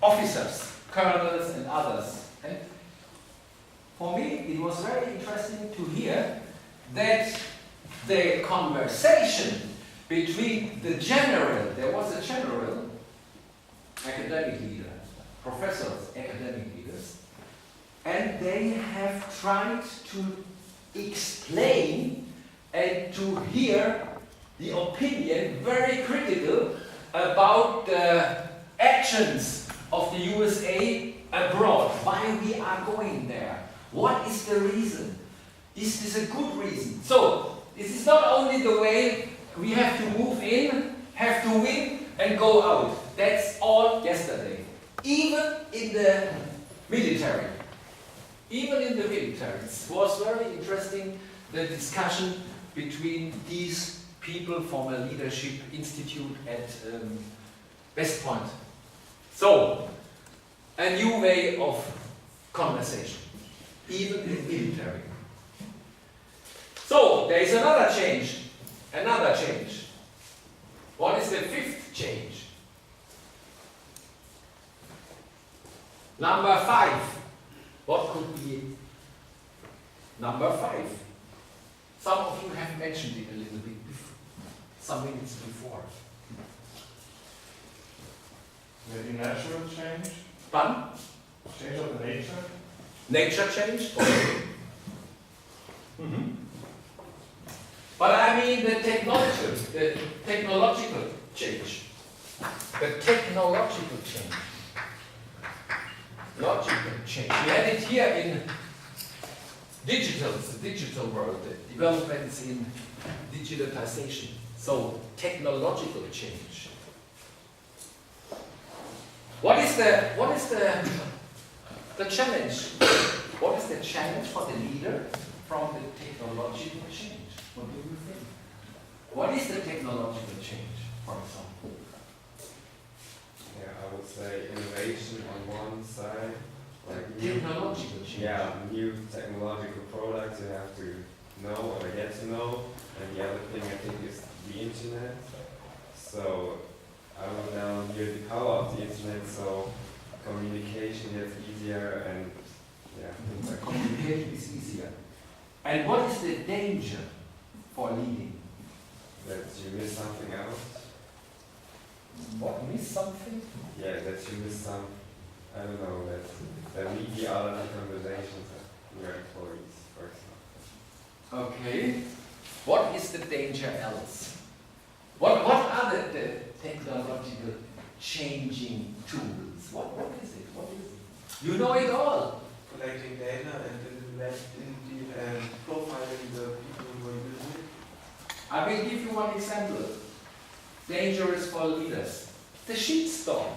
officers, colonels and others. And for me, it was very interesting to hear that the conversation between the general, there was a general, academic leader, professors, academic leaders, and they have tried to explain and to hear the opinion, very critical, about the actions of the USA abroad, why we are going there. What is the reason? Is this a good reason? So, this is not only the way we have to move in, have to win and go out. That's all yesterday. Even in the military. Even in the military. It was very interesting, the discussion between these people from a leadership institute at West Point. So, a new way of conversation, even in military. So, there is another change. Another change. What is the fifth change? Number 5. What could be number 5? Some of you have mentioned it a little bit before, some minutes before. Maybe natural change? Pardon? Change of the nature? Nature change? But I mean the technological change. The technological change. Logical change. We had it here in the digital world, the developments in digitalization. So, technological change. What is the challenge? What is the challenge for the leader from the technological change? What do you think? What is the technological change, for example? Yeah, I would say innovation on one side, like technological change. Yeah, new technological products you have to know or get to know, and the other thing I think is the internet. So I would now hear the power of the internet, so communication gets easier and yeah, things like communication is easier. And what is the danger for leading? that you miss something else. What, miss something? Yeah, that you miss some, I don't know, that mediality conversations with your employees, for example. Okay. What is the danger else? What are the technological changing tools? What is it? What is it? You know it all. Collecting data and profiling the people who are using it. I will give you one example. Dangerous for leaders. The shitstorm.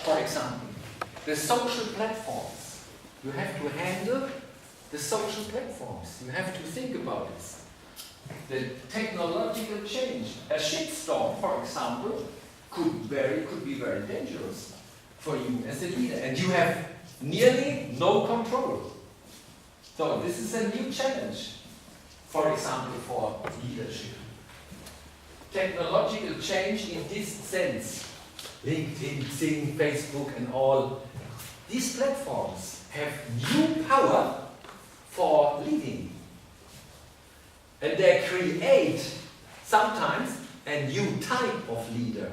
For example, the social platforms. You have to handle the social platforms. You have to think about this. The technological change. A shitstorm, for example, could be very dangerous for you as a leader. And you have nearly no control. So this is a new challenge, for example, for leadership. Technological change in this sense. LinkedIn, Xing, Facebook and all. These platforms have new power for leading. And they create sometimes a new type of leader.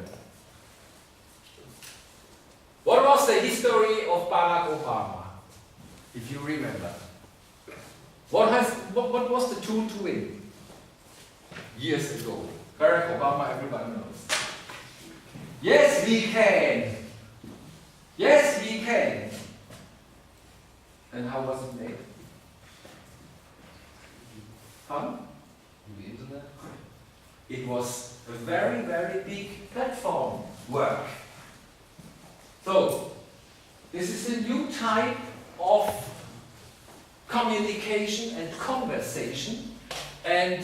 What was the history of Barack Obama, if you remember? What was the tool to win? Years ago. Barack Obama, everybody knows. Yes, we can. Yes, we can. And how was it made? Pardon? The internet? It was a very, very big platform work. So, this is a new type of communication and conversation, and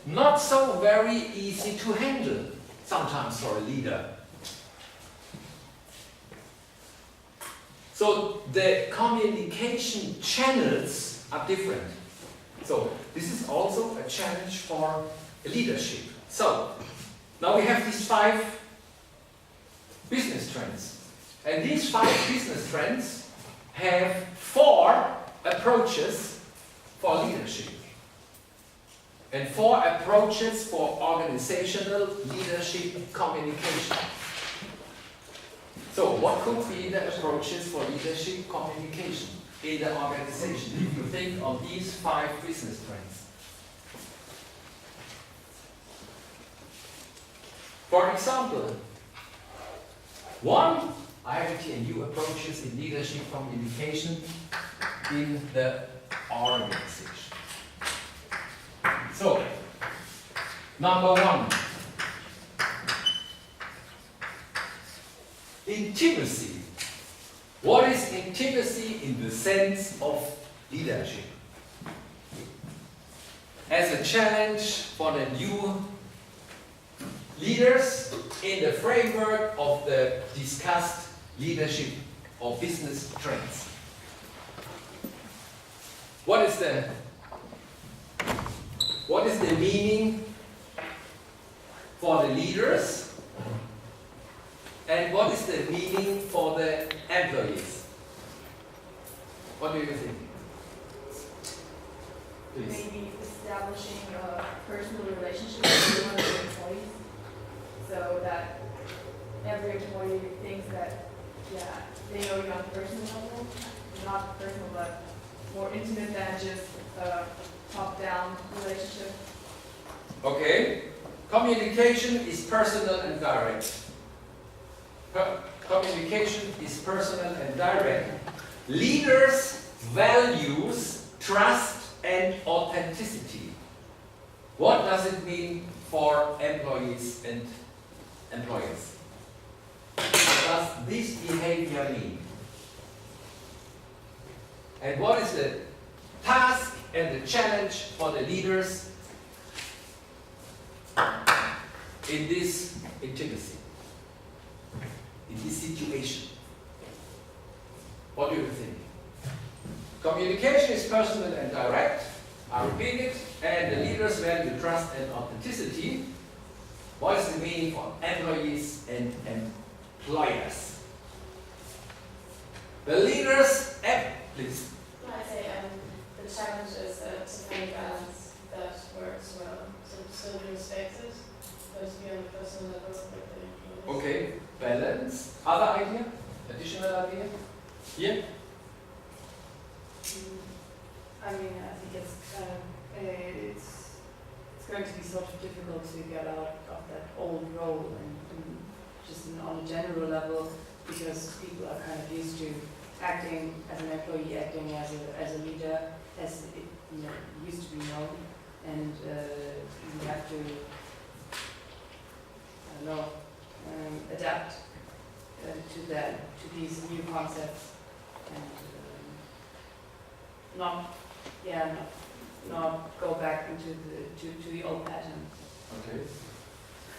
not so very easy to handle sometimes for a leader. So the communication channels are different. So this is also a challenge for leadership. So now we have these 5 business trends. And these 5 business trends have 4 approaches for leadership. And 4 approaches for organizational leadership communication. So what could be the approaches for leadership communication in the organization if you think of these 5 business trends? For example, 1, I have here new approaches in leadership communication in the organization. So, number 1, intimacy. What is intimacy in the sense of leadership? As a challenge for the new leaders in the framework of the discussed leadership or business trends. What is the meaning for the leaders, and what is the meaning for the employees? What do you think? Please. Maybe establishing a personal relationship with one of the employees, so that every employee thinks that, yeah, they know you on a personal level, not personal, but more intimate than just a top-down relationship. Okay. Communication is personal and direct. Communication is personal and direct. Leaders values trust and authenticity. What does it mean for employees and employers? What does this behavior mean? And what is the task and the challenge for the leaders in this intimacy, in this situation? What do you think? Communication is personal and direct. I repeat it. And the leaders value trust and authenticity. What is the meaning for employees and employers? The leaders, please. I say the challenge is to find a balance that works well. So still be respected, but to be on a personal level with the employees. Okay, balance. Other idea? Additional idea? Here? I mean, I think it's going to be sort of difficult to get out of that old role and just on a general level, because people are kind of used to acting as an employee, acting as a leader, as it used to be known, and you have to adapt to these new concepts and not go back into the old patterns. Okay.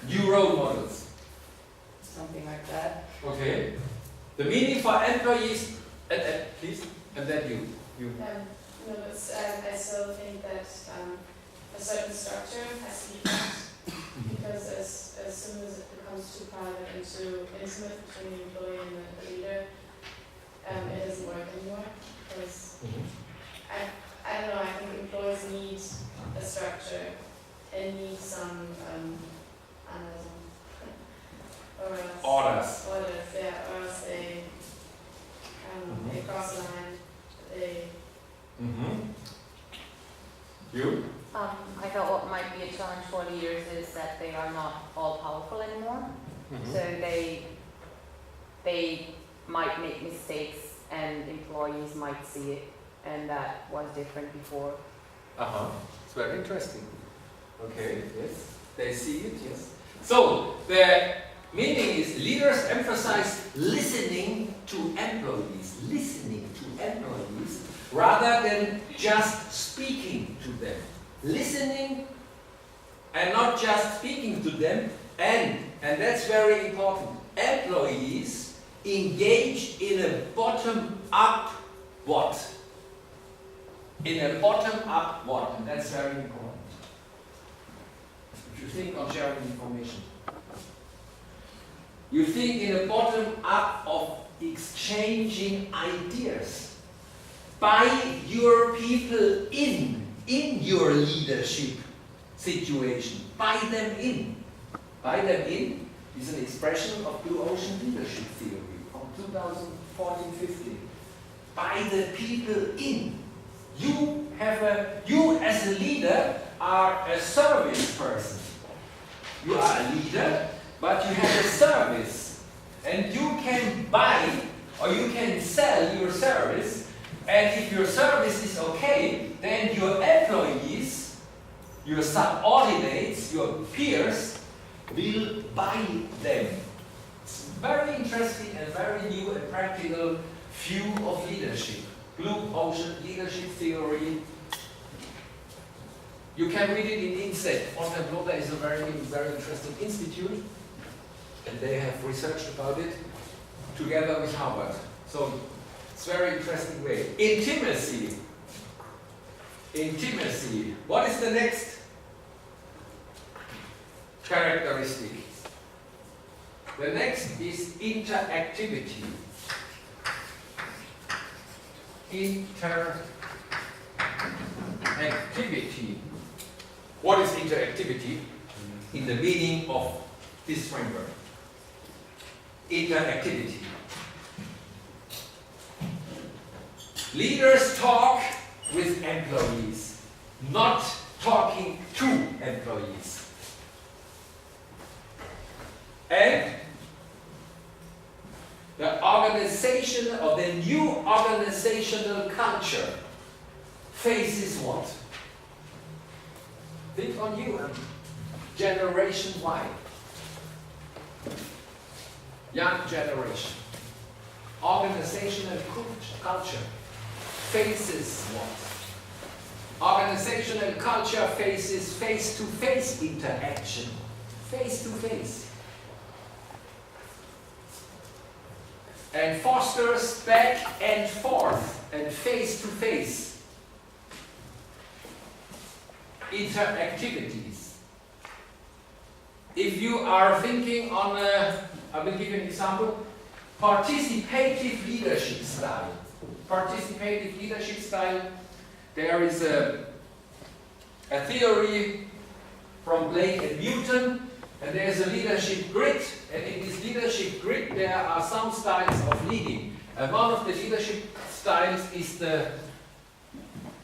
New role models. Something like that. Okay. The meaning for employees, please, and then you. No, I still think that a certain structure has to be kept, because as soon as it becomes too private and too intimate between the employee and the leader, it doesn't work anymore. Because I don't know, I think employees need a structure and need some orders. Yeah, or else they cross the line. You? I thought what might be a challenge for leaders is that they are not all powerful anymore. So they might make mistakes and employees might see it, and that was different before. It's very interesting. Okay, yes. They see it, yes. So, the meaning is leaders emphasize listening to employees, rather than just speaking to them. Listening and not just speaking to them, and that's very important, employees engage in a bottom-up what? In a bottom-up what? And that's very important. If you think on sharing information. You think in a bottom-up of exchanging ideas by your people in your leadership situation. Buy them in. Buy them in is an expression of Blue Ocean leadership theory from 2014-15. Buy the people in. You as a leader are a service person. You are a leader, but you have a service. And you can buy or you can sell your service, and if your service is okay, then your employees, your subordinates, your peers will buy them. It's very interesting and very new and practical view of leadership. Blue Ocean Leadership Theory. You can read it in INSET. Fontainebleau is a very interesting institute, and they have researched about it together with Harvard. So it's a very interesting way. Intimacy. Intimacy. What is the next characteristic? The next is interactivity. Interactivity. What is interactivity in the meaning of this framework? Interactivity. Leaders talk with employees, not talking to employees. And the organization or the new organizational culture faces what? Think on you and Generation Y. Young generation. Organizational culture faces what? Organizational culture faces face-to-face interaction. Face-to-face. And fosters back and forth and face-to-face interactivities. If you are thinking on I will give you an example, participative leadership style. Participative leadership style, there is a theory from Blake and Newton, and there is a leadership grid, and in this leadership grid there are some styles of leading. And one of the leadership styles is the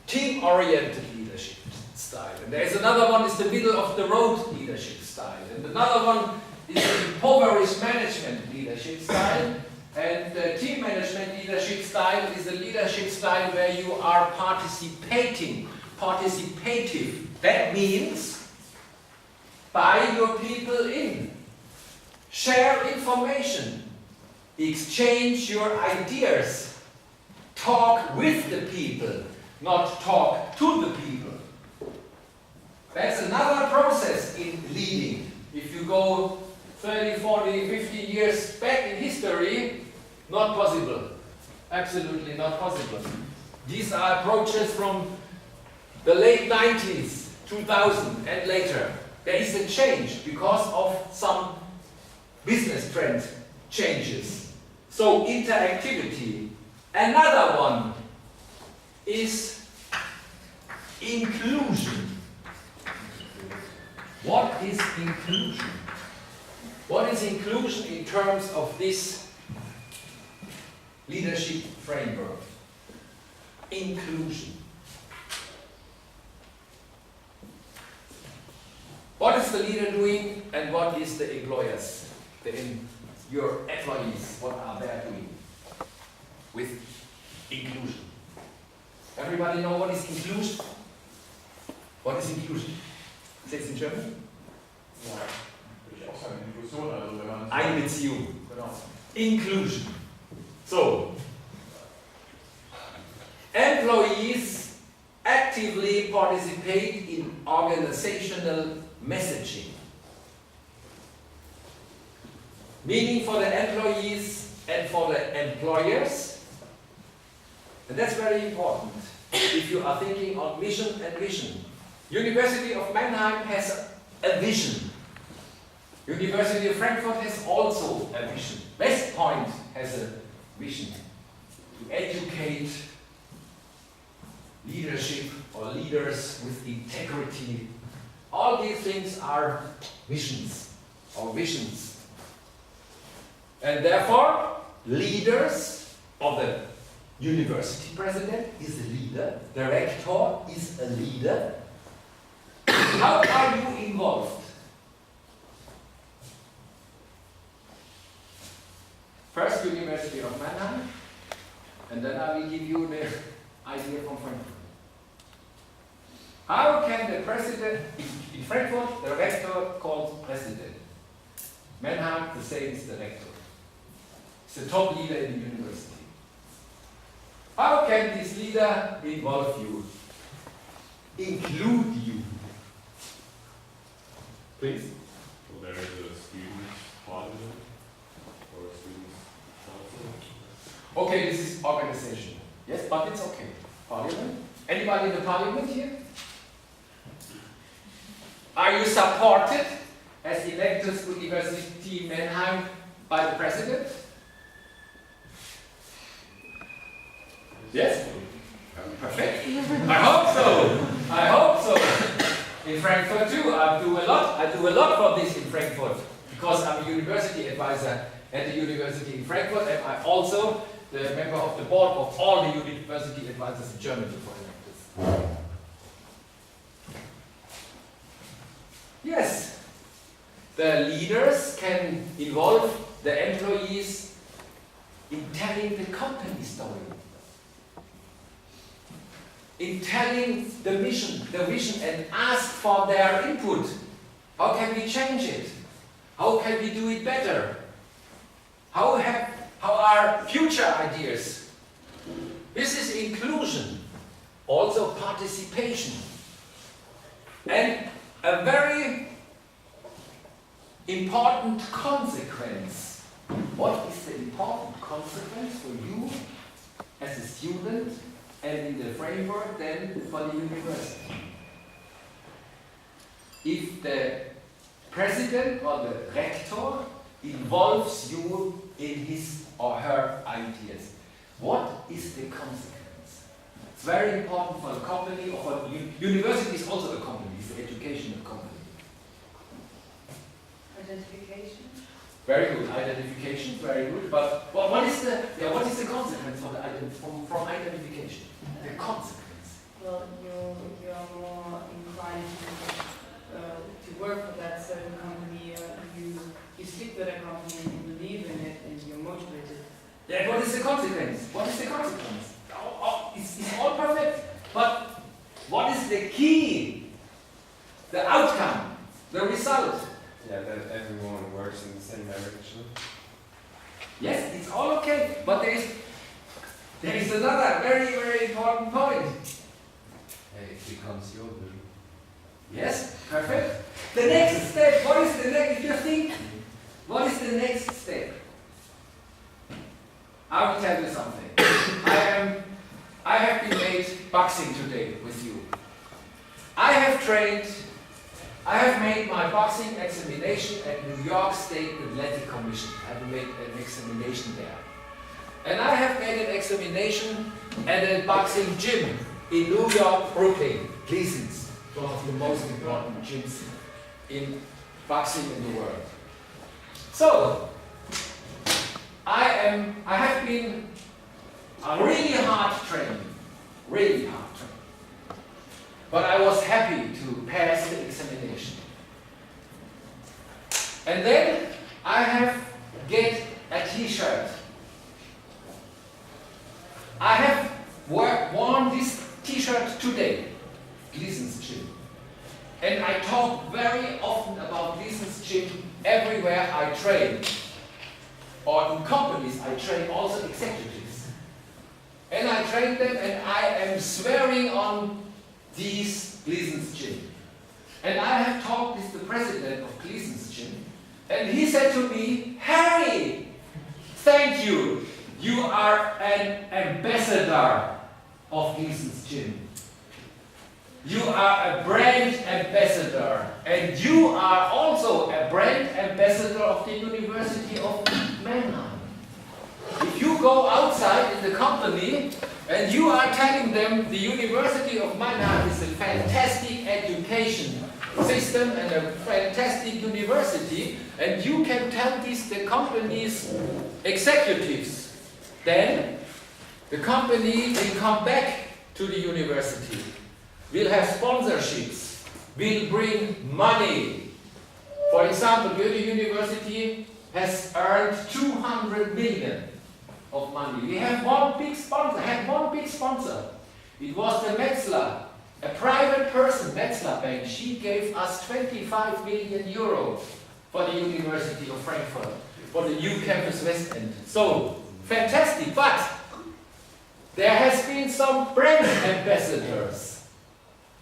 team-oriented leadership style. And there is another one is the middle-of-the-road leadership style. And another one is the impoverished management leadership style. And the team management leadership style is a leadership style where you are participating, participative. That means buy your people in, share information, exchange your ideas, talk with the people, not talk to the people. That's another process in leading. If you go 30, 40, 50 years back in history, not possible. Absolutely not possible. These are approaches from the late 90s, 2000 and later. There is a change because of some business trend changes. So interactivity. Another one is inclusion. What is inclusion? What is inclusion in terms of this leadership framework? Inclusion. What is the leader doing and what is the employers, your employees, what are they doing with inclusion? Everybody know what is inclusion? What is inclusion? Say it in German? Ja, würde ich auch sagen, Inklusion, also wenn man... Einbeziehung. Genau. Inclusion. So, employees actively participate in organizational messaging. Meaning for the employees and for the employers. And that's very important if you are thinking on mission and vision. University of Mannheim has a vision. University of Frankfurt has also a vision. West Point has a vision to educate leadership or leaders with integrity. All these things are visions or visions. And therefore, leaders of the university president is a leader, the rector is a leader. How are you involved? First, University of Mannheim, and then I will give you the idea from Frankfurt. How can the president, in Frankfurt, the rector called president? Mannheim, the same is the rector. the top leader in the university. How can this leader involve you? Include you. Please? So there is a student parliament or a student council? Okay, this is organization. Yes, but it's okay. Parliament? Anybody in the parliament here? Are you supported as Enactus University Mannheim by the president? Yes? Perfect. I hope so. I hope so. In Frankfurt too, I do a lot for this in Frankfurt because I'm a university advisor at the university in Frankfurt, and I'm also the member of the board of all the university advisors in Germany for Enactus. Yes, the leaders can involve the employees in telling the company story, in telling the vision, and ask for their input. How can we change it? How can we do it better? How are future ideas? This is inclusion, also participation. And a very important consequence. What is the important consequence for you as a student and in the framework then for the university? If the president or the rector involves you in his or her ideas, what is the consequence? It's very important for a company, or for the university is also a company, it's an educational company. Identification. Very good, identification, very good. But what is the consequence for from identification? The consequence. Well, you're more inclined to work for that certain company. You stick with a company and you believe in it and you're motivated. Yeah, what is the consequence? What is the consequence? It's all perfect. But what is the key? The outcome, the result. Yeah, that everyone works in the same direction. Yes, it's all okay, but there is another very, very important point. It becomes your vision. Yes, perfect. The next step, what is the next, if you think, what is the next step? I will tell you something. I have been made boxing today with you. I have made my boxing examination at New York State Athletic Commission. I have made an examination there. And I have made an examination at a boxing gym in New York, Brooklyn, Gleason's, one of the most important gyms in boxing in the world. So, I have been a really hard training. But I was happy to pass the examination. And then I have get a t-shirt. I have worn this t-shirt today, Gleason's Gym. And I talk very often about Gleason's Gym everywhere I train. Or in companies I train also executives. And I train them and I am swearing on these Gleason's Gym. And I have talked with the president of Gleason's Gym, and he said to me, Harry, thank you. You are an ambassador of Gleason's Gym. You are a brand ambassador, and you are also a brand ambassador of the University of Mannheim. If you go outside in the company and you are telling them the University of Mannheim is a fantastic education system and a fantastic university, and you can tell this the company's executives, then the company will come back to the university, will have sponsorships, will bring money. For example, Goethe University has earned 200 million of money. We have one big sponsor. It was the Metzler, a private person, Metzler Bank. She gave us 25 million euros for the University of Frankfurt. for the new campus West End. So, fantastic, but there has been some brand ambassadors,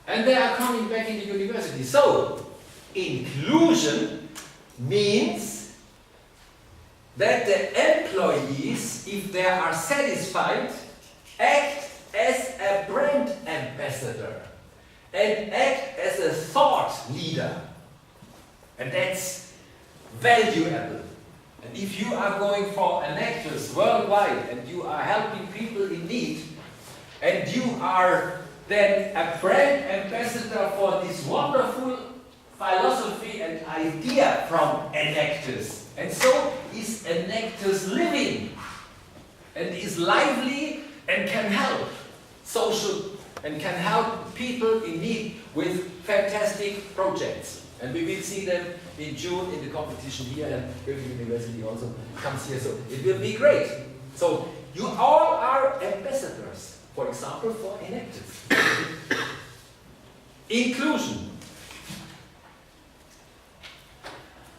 and they are coming back in the university. So, inclusion means that the employees, if they are satisfied, act as a brand ambassador and act as a thought leader. And that's valuable. And if you are going for Enactus worldwide and you are helping people in need, and you are then a brand ambassador for this wonderful philosophy and idea from Enactus, and so is Enactus living and is lively and can help social and can help people in need with fantastic projects. And we will see them in June in the competition here, and Goethe University also comes here, so it will be great. So you all are ambassadors, for example, for Enactus. Inclusion.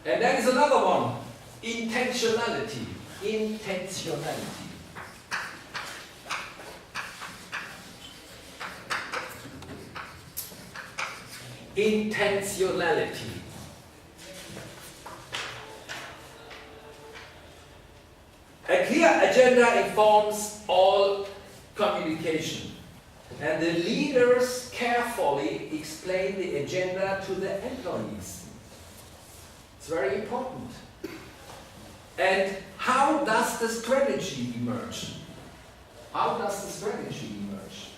And then is another one, intentionality. Intentionality. Intentionality. A clear agenda informs all communication, and the leaders carefully explain the agenda to the employees. It's very important. And how does the strategy emerge? How does the strategy emerge?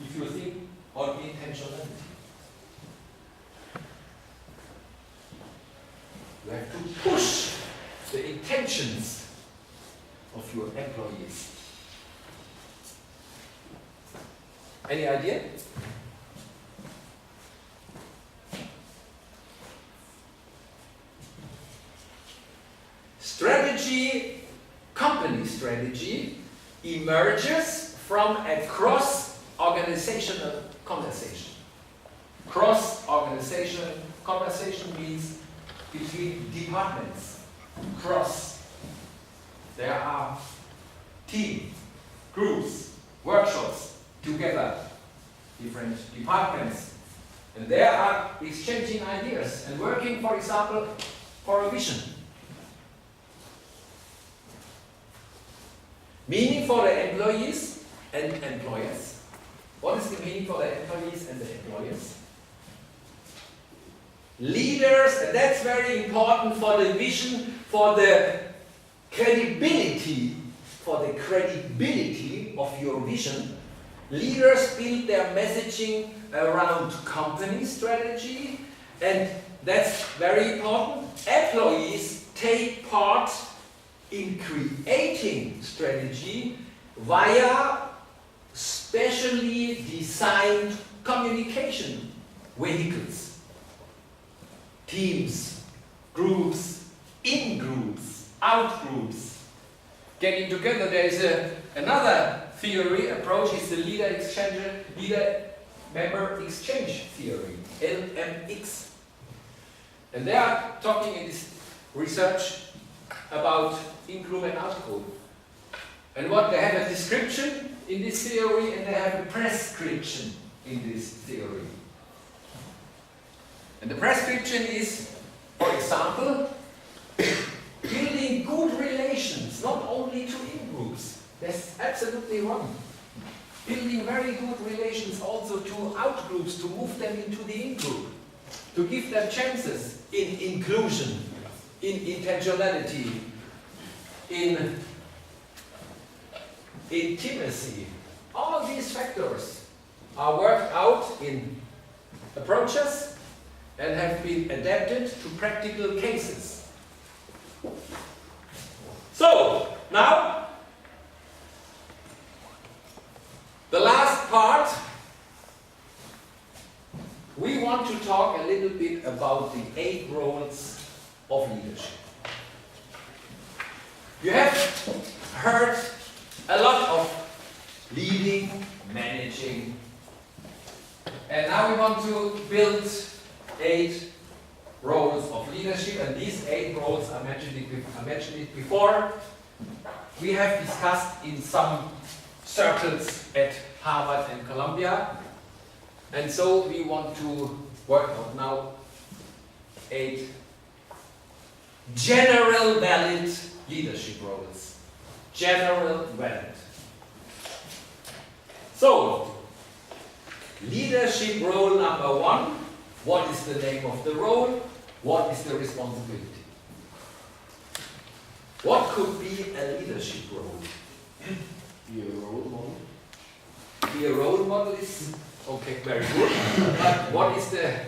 If you think on intentionality. You have to push the intentions of your employees. Any idea? Strategy, company strategy, emerges from a cross-organizational conversation. Cross-organizational conversation means between departments. Cross. There are teams, groups, workshops together, different departments, and they are exchanging ideas and working, for example, for a vision. Meaning for the employees and employers. What is the meaning for the employees and the employers? Leaders, and that's very important for the vision, for the credibility of your vision. Leaders build their messaging around company strategy, and that's very important. Employees take part in creating strategy via specially designed communication vehicles. Teams, groups, in-groups, out-groups. Getting together, there is another theory, approach is the leader member exchange theory, LMX. And they are talking in this research about in-group and out-group. And what they have a description in this theory, and they have a prescription in this theory. And the prescription is, for example, building good relations, not only to in-groups. That's absolutely wrong. Building very good relations also to out-groups, to move them into the in-group, to give them chances in inclusion, in intentionality, in intimacy. All these factors are worked out in approaches and have been adapted to practical cases. So, now, the last part, we want to talk a little bit about the 8 roles of leadership. You have heard a lot of leading, managing, and now we want to build 8 roles of leadership, and these 8 roles, I mentioned it before, we have discussed in some circles at Harvard and Columbia, and so we want to work on now 8 general valid leadership roles. General valid. So, leadership role number 1, what is the name of the role? What is the responsibility? What could be a leadership role? Be a role model. Be a role model is, okay, very good. But what is the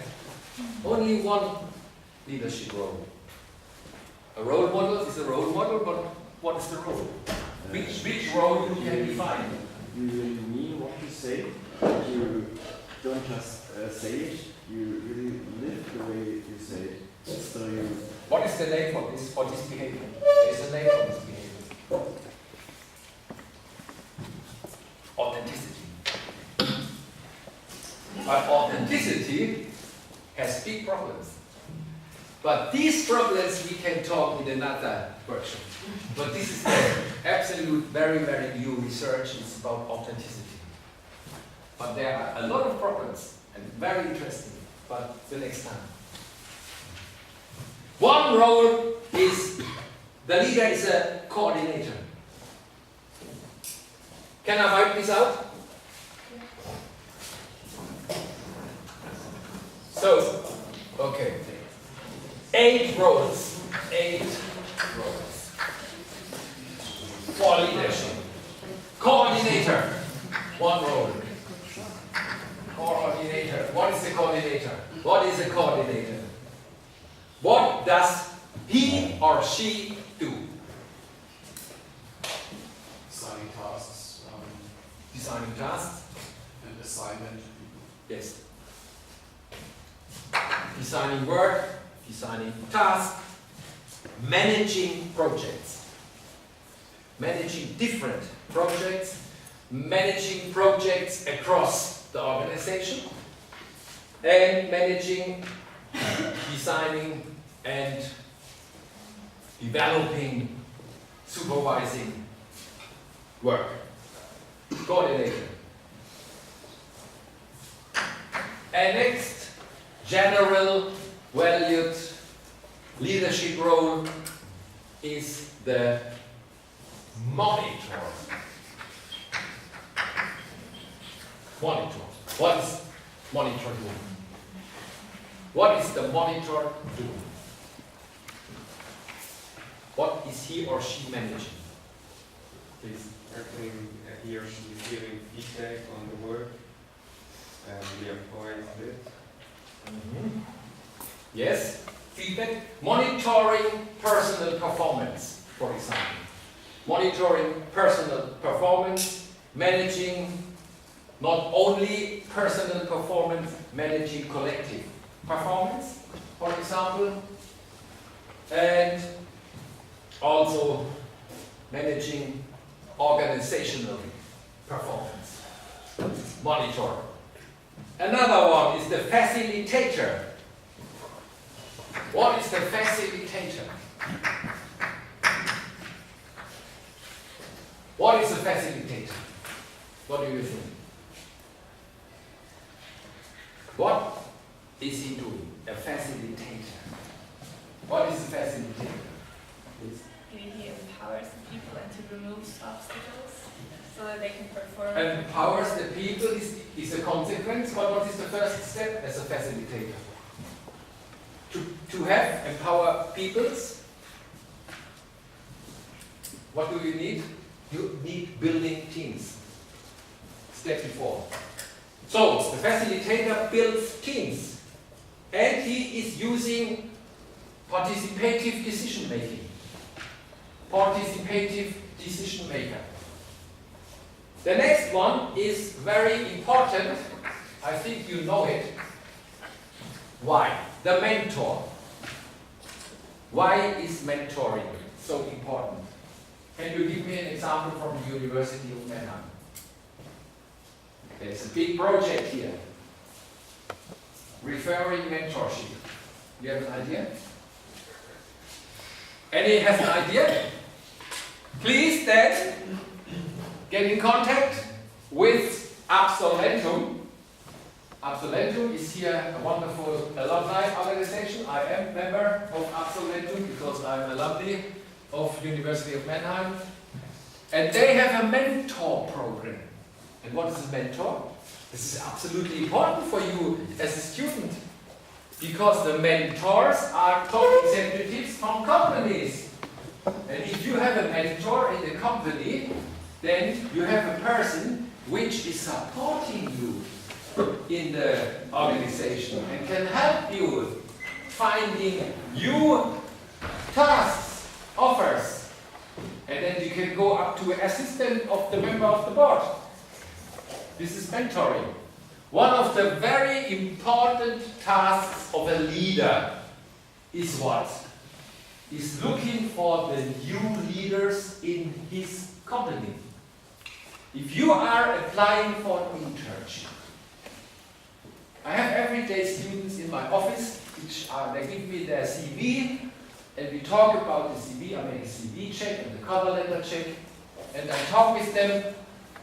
only one leadership role? A role model is a role model, but what is the role? Which role you can define? You really mean what you say. You don't just say it. You really live the way you say it. So you. What is the name for this behavior? There is a name for this behavior. Authenticity. But authenticity has big problems. But these problems we can talk in another workshop. But this is the absolute very, very new research. It's about authenticity. But there are a lot of problems and very interesting. But the next time. One role is the leader is a coordinator. Can I wipe this out? So, okay. 8 roles. 8 roles. For leadership. Coordinator. 1 role. Coordinator. What is a coordinator? What is a coordinator? What does he or she do? Designing tasks. Designing tasks. And assignment to people. Yes. Designing work, designing tasks, managing projects. Managing different projects, managing projects across the organization, and managing, designing, and developing, supervising work. Coordinator. And next, general valued leadership role is the monitor. Monitor. What is monitor doing? What is the monitor doing? What is he or she managing? Please. I think he or she is giving feedback on the work and the employees did. Yes, feedback. Monitoring personal performance, for example. Monitoring personal performance, managing not only personal performance, managing collective performance, for example, and also managing organizational performance. Monitor. Another one is the facilitator. What is the facilitator? What is a facilitator? What do you think? What is he doing? A facilitator. What is a facilitator? Please. He empowers the people and to remove obstacles so that they can perform. Empowers the people is a consequence, but what is the first step as a facilitator? To have empower peoples, what do you need? You need building teams. Step before. So, the facilitator builds teams. And he is using participative decision making. Participative decision maker. The next one is very important. I think you know it. Why? The mentor. Why is mentoring so important? Can you give me an example from the University of Mannheim? There's a big project here. Referring mentorship. You have an idea? Any has an idea? Please then get in contact with Absolventum. Absolventum is here a wonderful alumni organization. I am member of Absolventum because I'm alumni of University of Mannheim. And they have a mentor program. And what is a mentor? This is absolutely important for you as a student. Because the mentors are top executives from companies. And if you have a mentor in the company, then you have a person which is supporting you in the organization and can help you finding new tasks, offers. And then you can go up to assistant of the member of the board. This is mentoring. One of the very important tasks of a leader is what? Is looking for the new leaders in his company. If you are applying for an internship, I have everyday students in my office, which they give me their CV, and we talk about the CV. I make a CV check and the cover letter check, and I talk with them,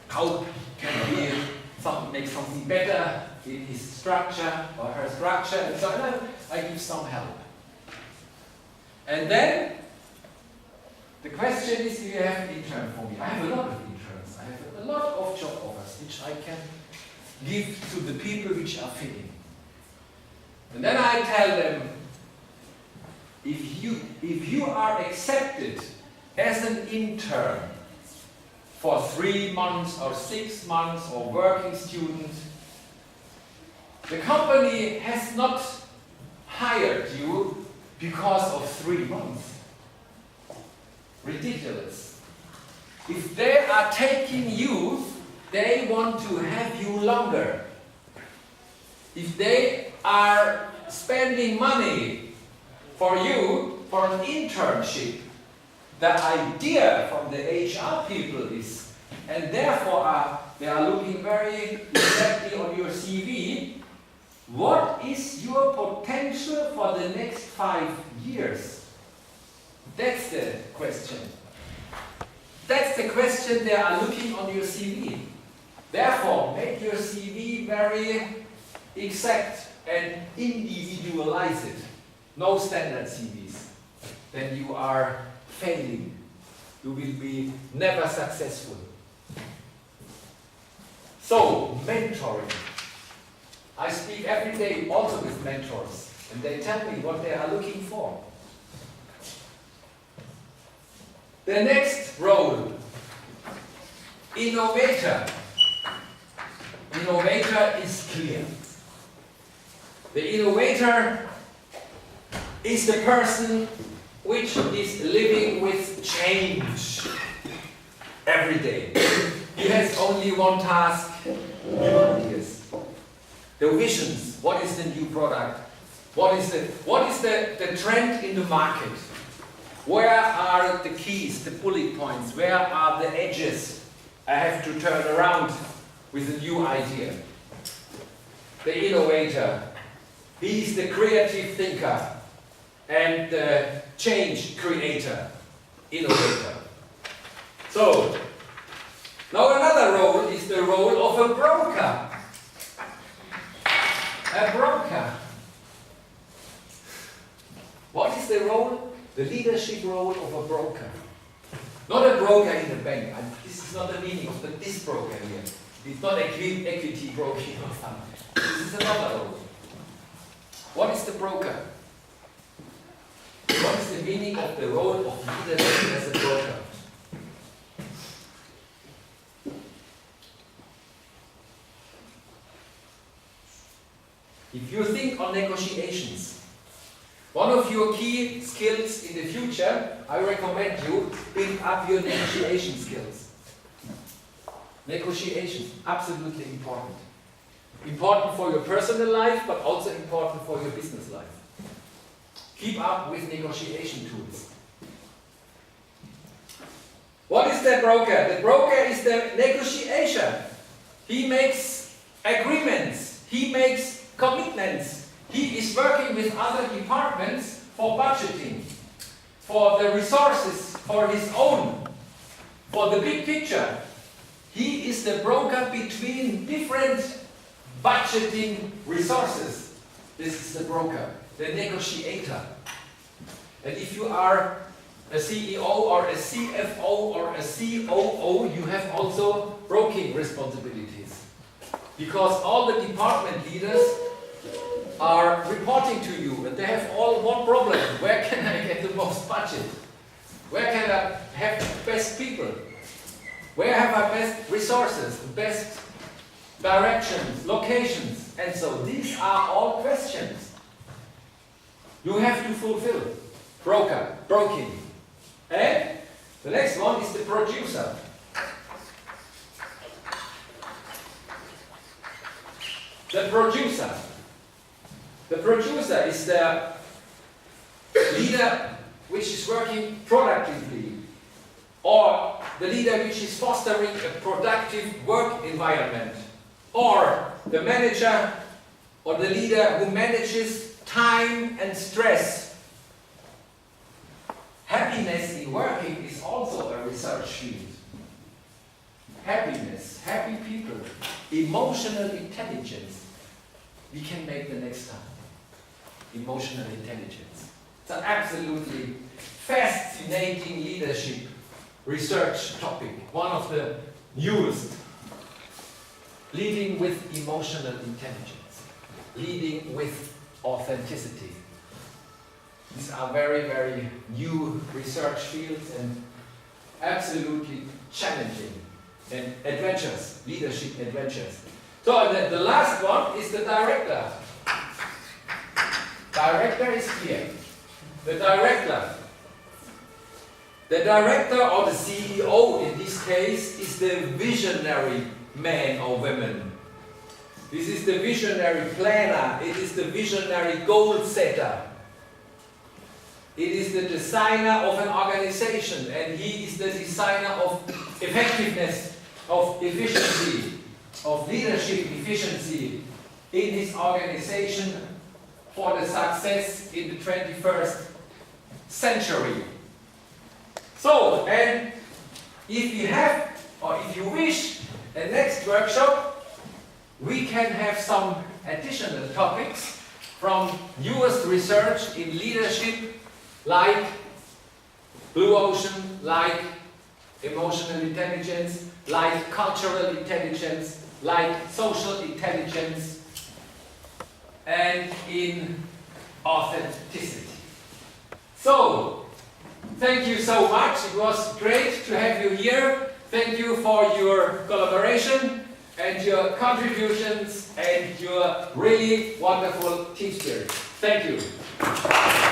how can we make something better in his structure or her structure, and so on. I give some help. And then the question is, do you have an intern for me? I have a lot of interns. I have a lot of job offers which I can give to the people which are fitting. And then I tell them, if you are accepted as an intern for 3 months or 6 months or working student, the company has not hired you because of 3 months. Ridiculous. If they are taking you, they want to have you longer. If they are spending money for you for an internship, the idea from the HR people is, and therefore they are looking very exactly on your CV, what is your potential for the next 5 years? That's the question. That's the question they are looking on your CV. Therefore, make your CV very exact and individualize it. No standard CVs. Then you are failing. You will be never successful. So, mentoring. I speak every day also with mentors, and they tell me what they are looking for. The next role, innovator. Innovator is clear. The innovator is the person which is living with change every day. He has only one task, new ideas. The visions, what is the new product? What is the trend in the market? Where are the keys, the bullet points? Where are the edges I have to turn around with a new idea? The innovator, he is the creative thinker and the change creator, innovator. So, now another role is the role of a broker. A broker. What is the role? The leadership role of a broker. Not a broker in the bank. This is not the meaning of this broker here. It's not equity broking or something. This is another role. What is the broker? What is the meaning of the role of leadership as a broker? If you think on negotiations, one of your key skills in the future, I recommend you build up your negotiation skills. Negotiation, absolutely important. Important for your personal life, but also important for your business life. Keep up with negotiation tools. What is the broker? The broker is the negotiator. He makes agreements. He makes commitments. He is working with other departments for budgeting, for the resources, for his own, for the big picture. He is the broker between different budgeting resources. This is the broker, the negotiator. And if you are a CEO or a CFO or a COO, you have also broking responsibilities. Because all the department leaders are reporting to you and they have all one problem. Where can I get the most budget? Where can I have the best people? Where have I best resources, the best directions, locations? And so these are all questions you have to fulfill. Broker, broking. And the next one is the producer. The producer. The producer is the leader which is working productively, or the leader which is fostering a productive work environment, or the manager or the leader who manages time and stress. Happiness in working is also a research field. Happiness, happy people, emotional intelligence. We can make the next time. Emotional intelligence. It's an absolutely fascinating leadership research topic. One of the newest. Leading with emotional intelligence. Leading with authenticity. These are very, very new research fields and absolutely challenging and adventures, leadership adventures. So the last one is the director. Director is here. The director. The director or the CEO in this case is the visionary man or woman. This is the visionary planner. It is the visionary goal setter. It is the designer of an organization, and he is the designer of effectiveness, of efficiency, of leadership efficiency in his organization for the success in the 21st century. So, and if you have, or if you wish, a next workshop, we can have some additional topics from newest research in leadership, like blue ocean, like emotional intelligence, like cultural intelligence, like social intelligence, and in authenticity. So, thank you so much. It was great to have you here. Thank you for your collaboration and your contributions and your really wonderful team spirit. Thank you.